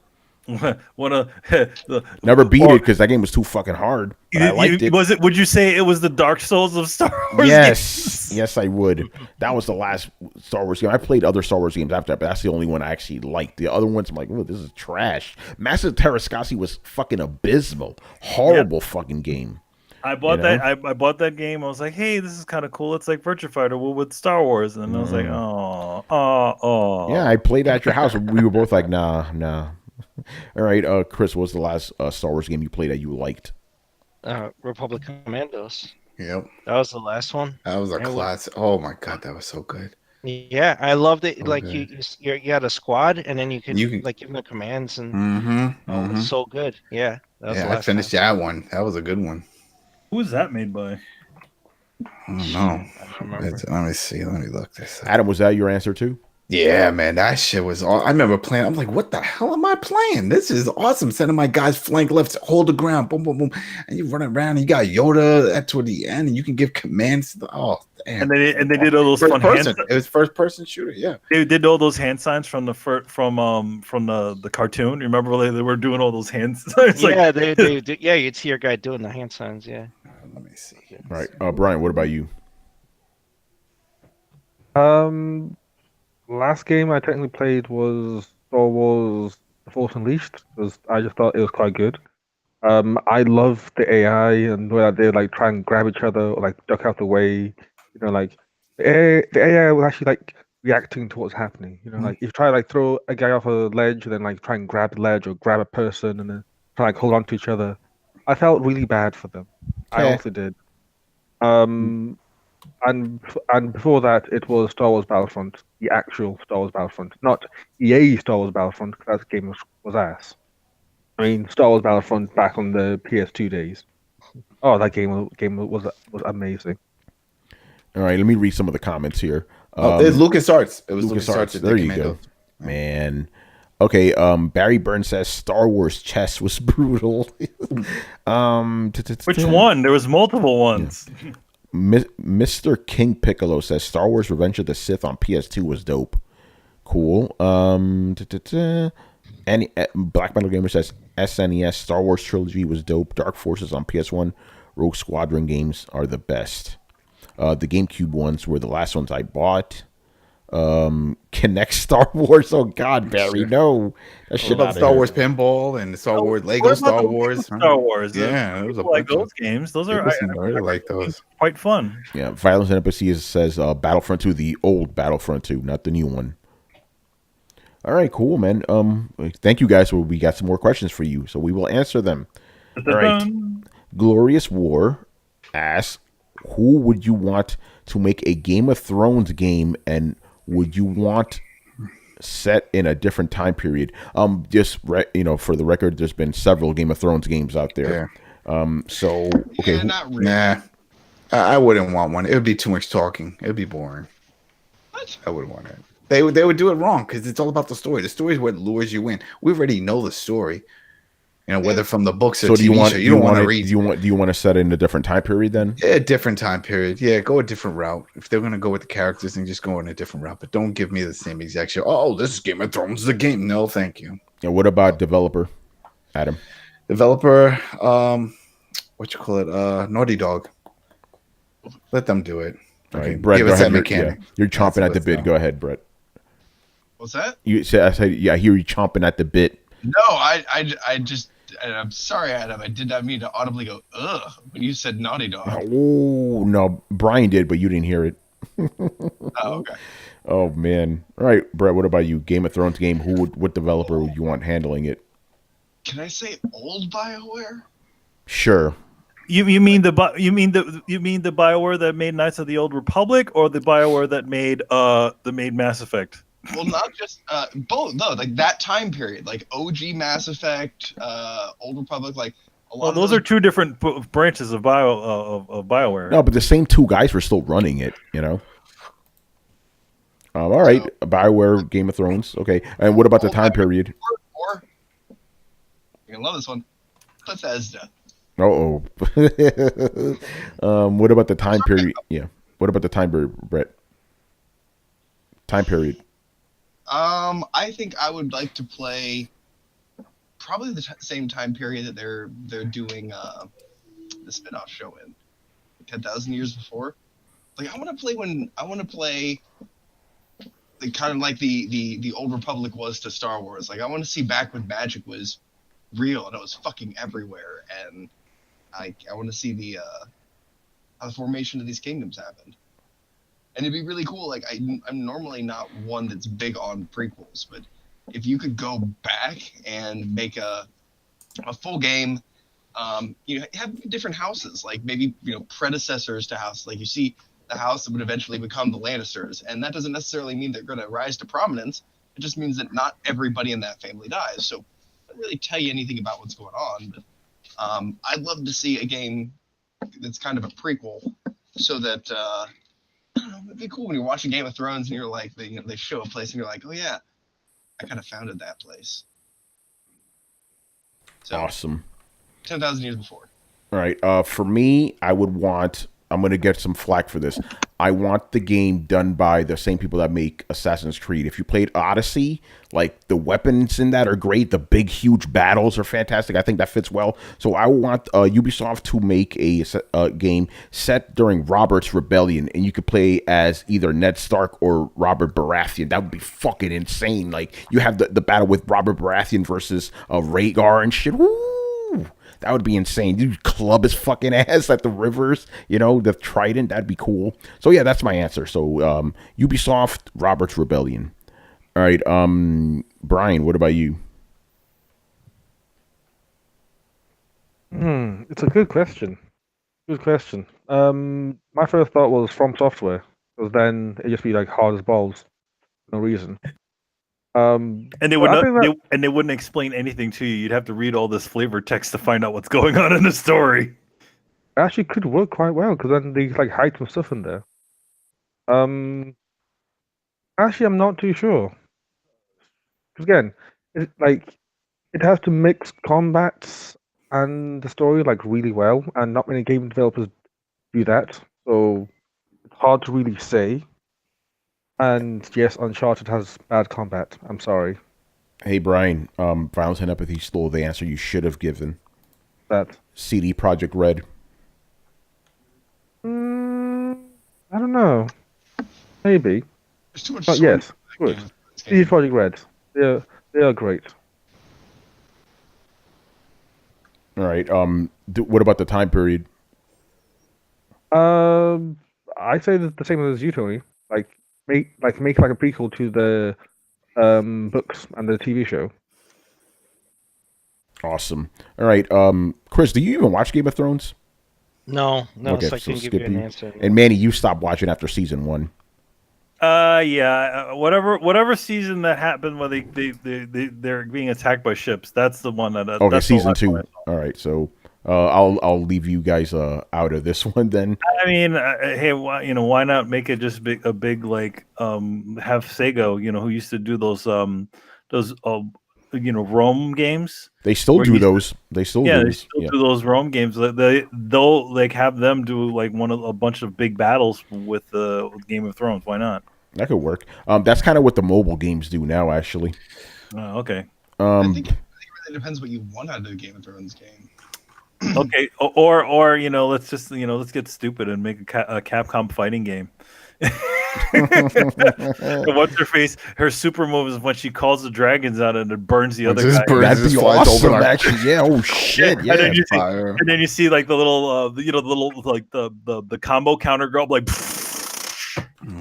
Never beat it because that game was too fucking hard. But I liked it. Would you say it was the Dark Souls of Star Wars? Yes, games? yes, I would. That was the last Star Wars game. I played other Star Wars games after that, but that's the only one I actually liked. The other ones, I'm like, oh, this is trash. Master Terrascasi was fucking abysmal. Horrible fucking game. I bought that. I bought that game. I was like, "Hey, this is kind of cool. It's like Virtua Fighter with Star Wars." And I was like, "Oh." Yeah, I played at your house. We were both like, nah. All right, Chris, what was the last Star Wars game you played that you liked? Republic Commandos. Yep, That was the last one. that was a class. Oh my god, that was so good. Yeah, I loved it. So Like good. you had a squad, and then you could You can- like give them the commands, and Mm-hmm. it was so good. Yeah, that was the Yeah, I last finished time. that one. That was a good one. Who was that made by? I don't know. I don't remember. Let me see. Let me look this up. Adam, was that your answer too? Yeah, man, that shit was. I remember playing. I'm like, what the hell am I playing? This is awesome. Sending my guys flank left, hold the ground, boom, boom, boom, and you run around. And you got Yoda at toward the end, and you can give commands. Oh, damn! And they did all those First fun person. hand. It was first person shooter. Yeah. They did all those hand signs from the from the cartoon. Remember when they were doing all those hands? It's like, Yeah, they yeah, you'd see your guy doing the hand signs. Yeah. Let me see. All right, Brian, what about you? Last game I technically played was Star Wars: The Force Unleashed because I just thought it was quite good. I love the AI and where they like try and grab each other or like duck out the way. Like the AI was actually like reacting to what's happening. Like if you try to like throw a guy off a ledge and then like try and grab the ledge or grab a person and then try like hold on to each other. I felt really bad for them. I Okay. also did. Um, and before that, it was Star Wars Battlefront, the actual Star Wars Battlefront, not EA Star Wars Battlefront, because that game was ass. I mean, Star Wars Battlefront back on the PS2 days. Oh, that game was amazing. All right, let me read some of the comments here. It's LucasArts. It was LucasArts. that There did you go, Commando. man. Okay, Barry Burns says Star Wars chess was brutal. which one? There was multiple ones. Mr. King Piccolo says Star Wars Revenge of the Sith on PS2 was dope. Cool. And Black Metal Gamer says SNES Star Wars Trilogy was dope. Dark Forces on PS1. Rogue Squadron games are the best. The GameCube ones were the last ones I bought. Connect Star Wars. Oh God, Barry, no. That What shit about out Star of Wars here. Pinball and Star Wars Lego What about Star the Wars? Star Wars. Yeah, it was a People like bunch of- those games. Those It are was some- I really like those. quite fun. Yeah, Violence and Empathy says Battlefront 2, the old Battlefront 2, not the new one. All right, cool, man. Thank you guys. We got some more questions for you, so we will answer them. All right. Glorious War asks, who would you want to make a Game of Thrones game, and would you want set in a different time period? Just for the record, there's been several Game of Thrones games out there. So okay, Yeah, not really. Nah, I wouldn't want one. It would be too much talking. It would be boring. What? I wouldn't want it. They would do it wrong because it's all about the story. The story is what lures you in. We already know the story. Whether from the books or so do you TV want? show, Do you don't want to read. Do you want to set it in a different time period then? Yeah, a different time period. Yeah, go a different route. If they're gonna go with the characters, then just go in a different route. But don't give me the same exact show. Oh, this is Game of Thrones, the game. No, thank you. And what about developer, Adam? Developer, what you call it? Naughty Dog. Let them do it. All right, Okay, Brett, give go us that ahead. mechanic. You're chomping That's at the what's bit. done. Go ahead, Brett. What's that? I said, yeah, I hear you chomping at the bit. No, I just. I'm sorry, Adam. I did not mean to audibly go ugh when you said Naughty Dog. Oh no, Brian did, but you didn't hear it. Oh, okay. Oh man. All right, Brett. What about you? Game of Thrones game. What developer would you want handling it? Can I say old BioWare? Sure. You mean the BioWare that made Knights of the Old Republic, or the BioWare that made Mass Effect? Well, not just both. No, like that time period, like OG Mass Effect, Old Republic, like a lot. Well, of those are two different branches of BioWare. No, but the same two guys were still running it. All right, BioWare, Game of Thrones. Okay, and what about the time period? Or you're gonna love this one, Bethesda. Oh. What about the time period? Yeah. What about the time period, Brett? Time period. I think I would like to play probably the same time period that they're doing the spin-off show in 10,000 years before. Like I want to play the kind of like the Old Republic was to Star Wars. Like I want to see back when magic was real and it was fucking everywhere, and I want to see the how the formation of these kingdoms happened. And it'd be really cool. Like I'm normally not one that's big on prequels, but if you could go back and make a full game, have different houses, like maybe predecessors to house. Like you see the house that would eventually become the Lannisters, and that doesn't necessarily mean they're going to rise to prominence. It just means that not everybody in that family dies. So it doesn't really tell you anything about what's going on. But I'd love to see a game that's kind of a prequel, so that I don't know, it'd be cool when you're watching Game of Thrones and you're like, they show a place and you're like, oh yeah, I kind of founded that place. So Awesome. 10,000 years before. All right. For me, I would want. I'm going to get some flack for this. I want the game done by the same people that make Assassin's Creed. If you played Odyssey, like the weapons in that are great. The big, huge battles are fantastic. I think that fits well. So I want Ubisoft to make a game set during Robert's Rebellion, and you could play as either Ned Stark or Robert Baratheon. That would be fucking insane. Like you have the battle with Robert Baratheon versus Rhaegar and shit. Woo! That would be insane. You club his fucking ass at the rivers, the trident. That'd be cool. So yeah, that's my answer. So Ubisoft, Robert's Rebellion. All right, Brian, what about you? It's a good question. Good question. My first thought was From Software, because then it'd just be like hard as balls, no reason. And they but would I think not, that- they wouldn't explain anything to you. You'd have to read all this flavor text to find out what's going on in the story. actually could work quite well because then they like hide some stuff in there. Actually, I'm not too sure. Because again, it has to mix combats and the story like really well, and not many game developers do that. So it's hard to really say. And yes, Uncharted has bad combat. I'm sorry. Hey, Brian, Violence and Empathy stole the answer you should have given. That. CD Projekt Red. I don't know. Maybe. There's too much. But story yes, in that good. game. CD Projekt Red. They are great. All right. What about the time period? I'd say the same as you, Tony. Make a prequel to the books and the TV show. Awesome. All right. Chris, do you even watch Game of Thrones? No, Okay, so I so can give you skip an you. answer. And Manny, you stopped watching after season 1. Yeah. Whatever season that happened where they're being attacked by ships. That's the one that. Okay, that's the season last 2. one I saw. All right. So I'll leave you guys out of this one then. I mean, hey, why not make it just a big like have Sega, who used to do those Rome games. They still Where do you- those. They still do They those. still Yeah. do those Rome games. They'll like have them do like a bunch of big battles with Game of Thrones. Why not? That could work. That's kind of what the mobile games do now, actually. Oh, okay. I think it really depends what you want out of the Game of Thrones game. Okay, or let's just let's get stupid and make a Capcom fighting game. What's her face? Her super move is when she calls the dragons out and it burns the other guy. That'd be flies over awesome, our- actually. Yeah. Oh shit. And Yeah. then you see, Fire. and then you see like the little, the little like the combo counter go up like.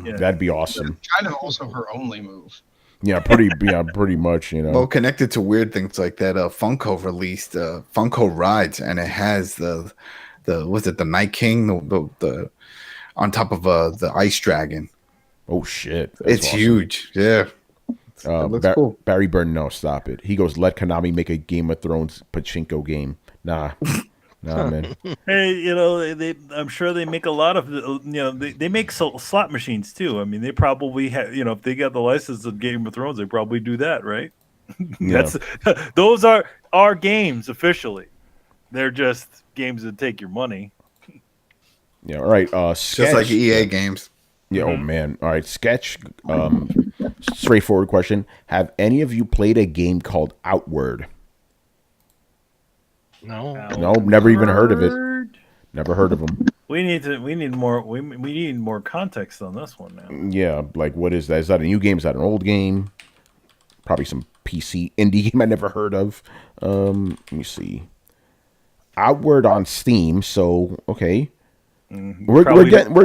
Yeah. That'd be awesome. Kind of also her only move. Yeah. Pretty much. Well, connected to weird things like that, Funko released Funko Rides, and it has the the Night King, the on top of the Ice Dragon. Oh shit. That's It's awesome. huge. Yeah. It looks cool. Barry Burton, no, stop it. He goes, let Konami make a Game of Thrones pachinko game. Nah, man. Hey, I'm sure they make a lot of, they make slot machines too. I mean, they probably have, if they got the license of Game of Thrones, they probably do that, right? Yeah. Those are our games officially. They're just games that take your money. Yeah. All right. Sketch. Just like EA games. Yeah. Oh man. All right. Sketch. Straightforward question. Have any of you played a game called Outward? No. No, never even heard of it. Never heard of them. We need more context on this one now. Yeah. Like, what is that? Is that a new game? Is that an old game? Probably some PC indie game I never heard of. Let me see. Outward on Steam. So okay. We're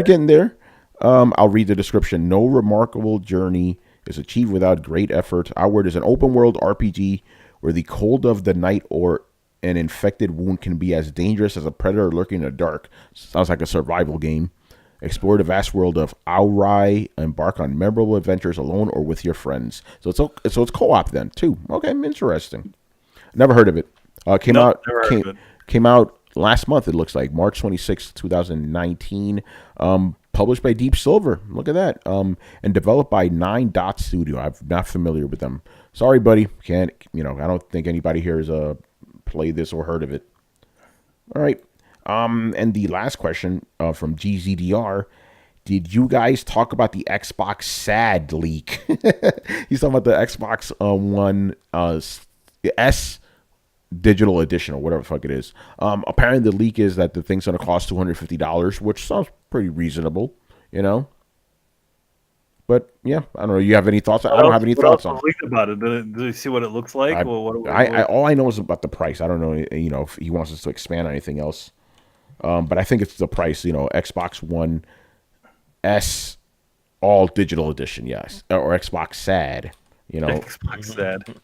getting there. I'll read the description. No remarkable journey is achieved without great effort. Outward is an open world RPG where the cold of the night or an infected wound can be as dangerous as a predator lurking in the dark. Sounds like a survival game. Explore the vast world of Aurai. Embark on memorable adventures alone or with your friends. So it's co-op then too. Okay, interesting. Never heard of it. Came out last month. It looks like March 26th, 2019. published by Deep Silver. Look at that. And developed by 9 Dot Studio. I'm not familiar with them. Sorry, buddy. Can't. I don't think anybody here has played this or heard of it. All right. And the last question from GZDR. Did you guys talk about the Xbox SAD leak? He's talking about the Xbox One S digital edition or whatever the fuck it is. Apparently the leak is that the thing's going to cost $250, which sounds pretty reasonable, But yeah, I don't know. You have any thoughts? I don't have any thoughts on it. About it. Did you see what it looks like? All I know is about the price. I don't know, if he wants us to expand on anything else. But I think it's the price, Xbox One S all digital edition, yes, or Xbox SAD, Xbox SAD.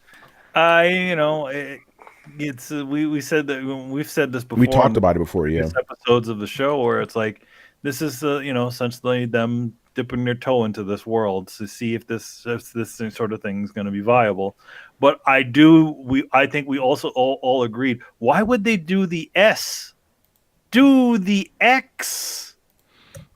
It's we said that we've said this before. We talked about it before, yeah. Episodes of the show where it's like this is essentially them dipping their toe into this world to see if this sort of thing is going to be viable. But I think we also all agreed. Why would they do the S? Do the X?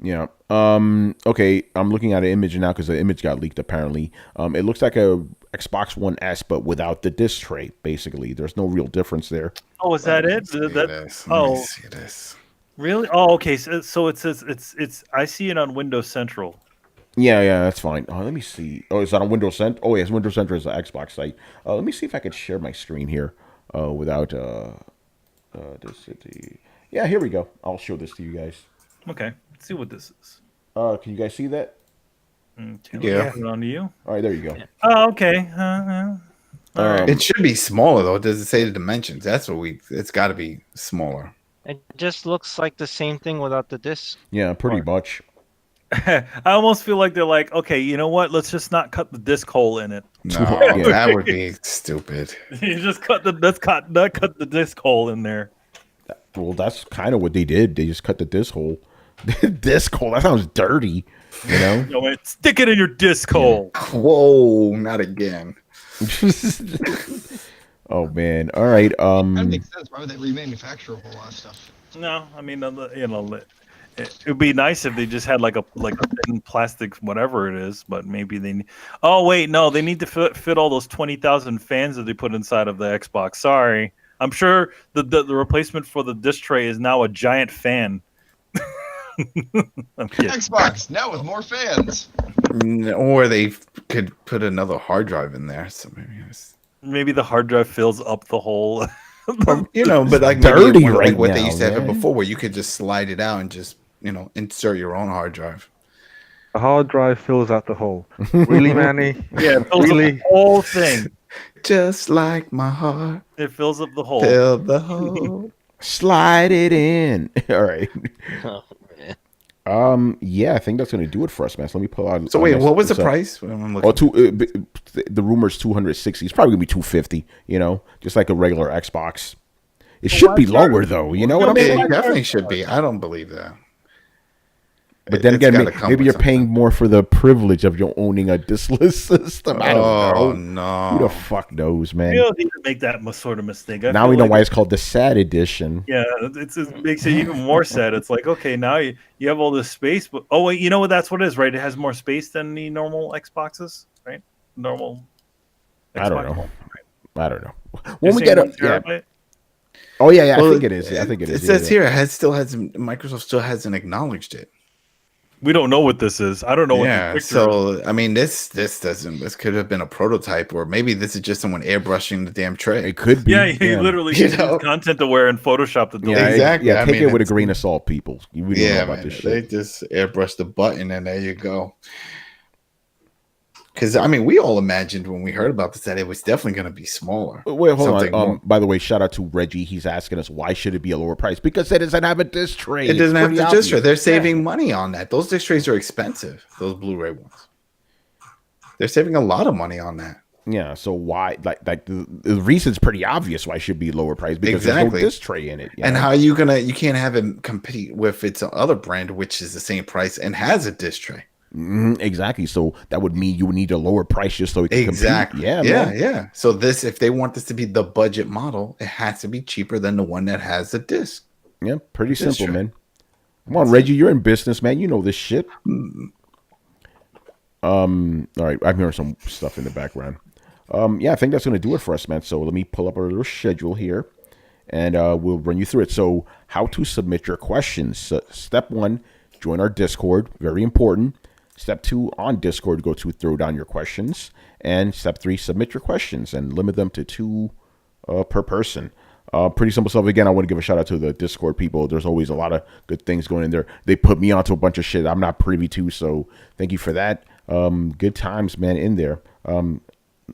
Yeah. Okay. I'm looking at an image now because the image got leaked. Apparently, it looks like a Xbox One S, but without the disc tray. Basically, there's no real difference there. Oh, is that it? It is. Really? Oh, okay. So it says it's. I see it on Windows Central. Yeah, that's fine. Let me see. Oh, is that on Windows Central? Oh, yes, Windows Central is the Xbox site. Let me see if I could share my screen here without this. Yeah, here we go. I'll show this to you guys. Okay. Let's see what this is. Can you guys see that? Yeah. Put it on to you. All right, there you go. Oh, okay. It should be smaller though. Does it say the dimensions? That's what it's got to be smaller. It just looks like the same thing without the disc. Yeah, pretty much. I almost feel like they're like, okay, you know what? Let's just not cut the disc hole in it. No, that would be stupid. You just cut the disc hole in there. Well, that's kind of what they did. They just cut the disc hole. Disc hole. That sounds dirty. Stick it in your disc hole. Whoa, not again. Oh man. All right. That makes sense. Why would they remanufacture a whole lot of stuff? No, I mean, it would be nice if they just had like a thin plastic whatever it is, but maybe they. Oh wait, no, they need to fit all those 20,000 fans that they put inside of the Xbox. Sorry, I'm sure the replacement for the disc tray is now a giant fan. I'm kidding. Xbox now with more fans. Or they could put another hard drive in there. So maybe the hard drive fills up the hole. But like dirty maybe right what now, they used to have it man. before, where you could just slide it out and just insert your own hard drive. The hard drive fills out the hole. Really, Manny? Yeah, it fills up the whole thing. Just like my heart. It fills up the hole. Fill the hole. Slide it in. All right. Oh, man. Yeah, I think that's gonna do it for us, man. So let me pull out. So wait, what was the price? I'm looking. The rumor's 260. It's probably gonna be 250. Just like a regular Xbox. It should be lower though. You know what I'm saying? It definitely should be. I don't believe that. But then again, maybe you're paying more for the privilege of you owning a diskless system. I don't know. No. Who the fuck knows, man? You don't need to make that sort of mistake. Now we know why it's called the SAD edition. Yeah, it makes it even more sad. It's like, okay, now you have all this space, but oh wait, you know what? That's what it is, right? It has more space than the normal Xboxes, right? Normal. Xbox. I don't know. I don't know. You're When we saying get 1 up, yeah. terabyte? Oh yeah, Well, I think it is. I think it is. It says here Microsoft still hasn't acknowledged it. We don't know what this is. I don't know what Yeah, the picture is. so I mean, this could have been a prototype, or maybe this is just someone airbrushing the damn tray. It could be. Yeah, you literally use content aware in Photoshop to do Yeah, it. Exactly. Yeah, I take mean, it with a it's- grain of salt, people. We don't know about Man, this they shit. just airbrushed the button, and there you go. Because I mean, we all imagined when we heard about this that it was definitely going to be smaller. Wait, hold Something on. more. By the way, shout out to Reggie. He's asking us why should it be a lower price? Because it doesn't have a disc tray. It doesn't It's have pretty the disc tray. obvious. They're saving money on that. Those disc trays are expensive. Those Blu-ray ones. They're saving a lot of money on that. Yeah. So why? Like the reason's pretty obvious why it should be lower price because there's Exactly. no disc tray in it. And how are you gonna? You can't have it compete with its other brand, which is the same price and has a disc tray. Exactly. So that would mean you would need a lower price just so it can Exactly. compete. Yeah. Man. Yeah. So if they want this to be the budget model, it has to be cheaper than the one that has a disc. Yeah. Pretty Disc simple, tray. man. Come on, Reggie, you're in business, man. You know this shit. All right, I'm hearing some stuff in the background. Yeah, I think that's gonna do it for us, man. So let me pull up our little schedule here, and we'll run you through it. So, how to submit your questions? Step 1, join our Discord. Very important. Step 2, on Discord, go to Throwdown Your Questions, and Step 3, submit your questions and limit them to 2 per person. Pretty simple stuff. Again, I want to give a shout out to the Discord people. There's always a lot of good things going in there. They put me onto a bunch of shit I'm not privy to, so thank you for that. Good times, man, in there.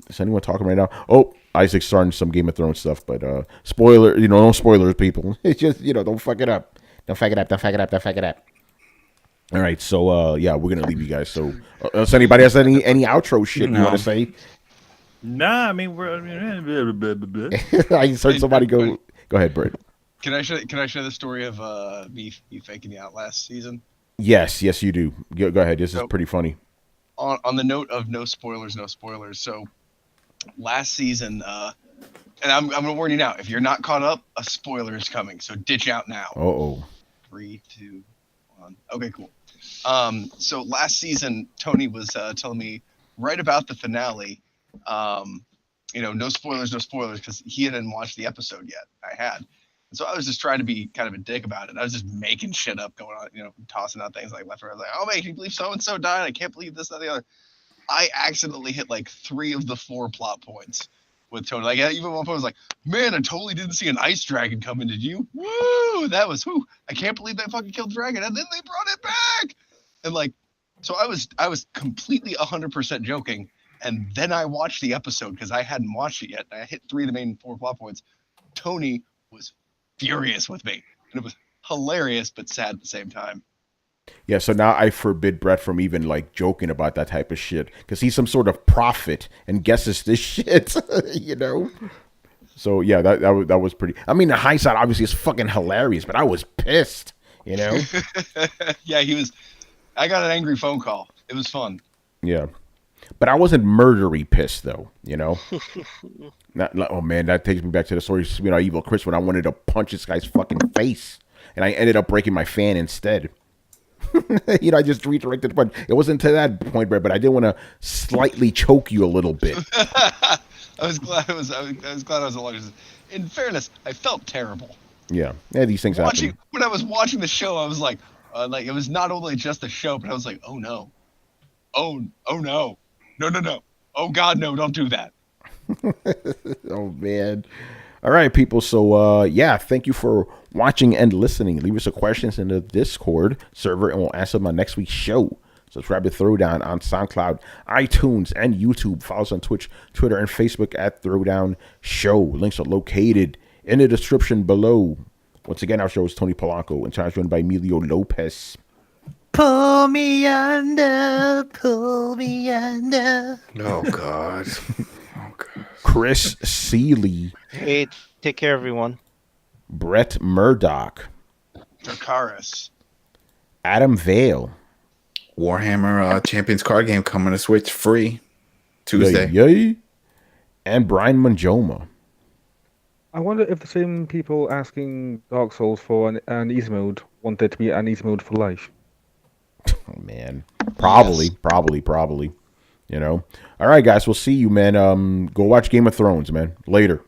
Is anyone talking right now? Oh, Isaac's starting some Game of Thrones stuff, but spoiler, no spoilers, people. It's just, don't fuck it up. Don't fuck it up. Don't fuck it up. Don't fuck it up. All right, so yeah, we're gonna leave you guys. So, does anybody has any outro shit you want to say? Nah, I mean I just heard somebody go. Go ahead, Britt. Can I share the story of me faking the Outlast season? Yes, you do. Go ahead. This is pretty funny. On the note of no spoilers. So last season, and I'm gonna warn you now. If you're not caught up, a spoiler is coming. So ditch out now. 3, 2, 1. Okay, cool. So last season, Tony was telling me right about the finale. No spoilers, because he hadn't watched the episode yet. I had. And so I was just trying to be kind of a dick about it. I was just making shit up, going on, tossing out things like left and right. I was like, oh man, can you believe so-and-so died? I can't believe this, that, and the other. I accidentally hit like 3 of the 4 plot points with Tony. Like, even one point I was like, man, I totally didn't see an ice dragon coming, did you? Woo! That was, I can't believe they fucking killed the dragon. And then they brought it back! And like, so I was completely 100% joking. And then I watched the episode because I hadn't watched it yet. I hit 3 of the main 4 plot points. Tony was furious with me. And it was hilarious, but sad at the same time. Yeah, so now I forbid Brett from even like joking about that type of shit because he's some sort of prophet and guesses this shit, So yeah, that was pretty. I mean, the hindsight obviously is fucking hilarious, but I was pissed, Yeah, he was. I got an angry phone call. It was fun. Yeah, but I wasn't murdery pissed though, Oh man, that takes me back to the story of Evil Chris when I wanted to punch this guy's fucking face, and I ended up breaking my fan instead. I just redirected the punch. It wasn't to that point, Brett, but I did want to slightly choke you a little bit. I was glad I was along. In fairness, I felt terrible. Yeah, these things happen. When I was watching the show, I was like it was not only just a show, but I was like, oh no, no, oh god, no, don't do that. Oh man. All right, people. So, thank you for watching and listening. Leave us your questions in the Discord server, and we'll answer them on next week's show. Subscribe to Throwdown on SoundCloud, iTunes, and YouTube. Follow us on Twitch, Twitter, and Facebook at Throwdown Show. Links are located in the description below. Once again, our show is Tony Polanco, and joined by Emilio Lopez. Pull me under, pull me under. Oh, God. Chris Seeley. Hey, take care, everyone. Brett Murdoch. Dracarys. Adam Vale. Warhammer Champions card game coming to Switch free Tuesday. Yay. And Brian Manjoma. I wonder if the same people asking Dark Souls for an easy mode want there to be an easy mode for life. Oh, man. Probably. All right, guys. We'll see you, man. Go watch Game of Thrones, man. Later.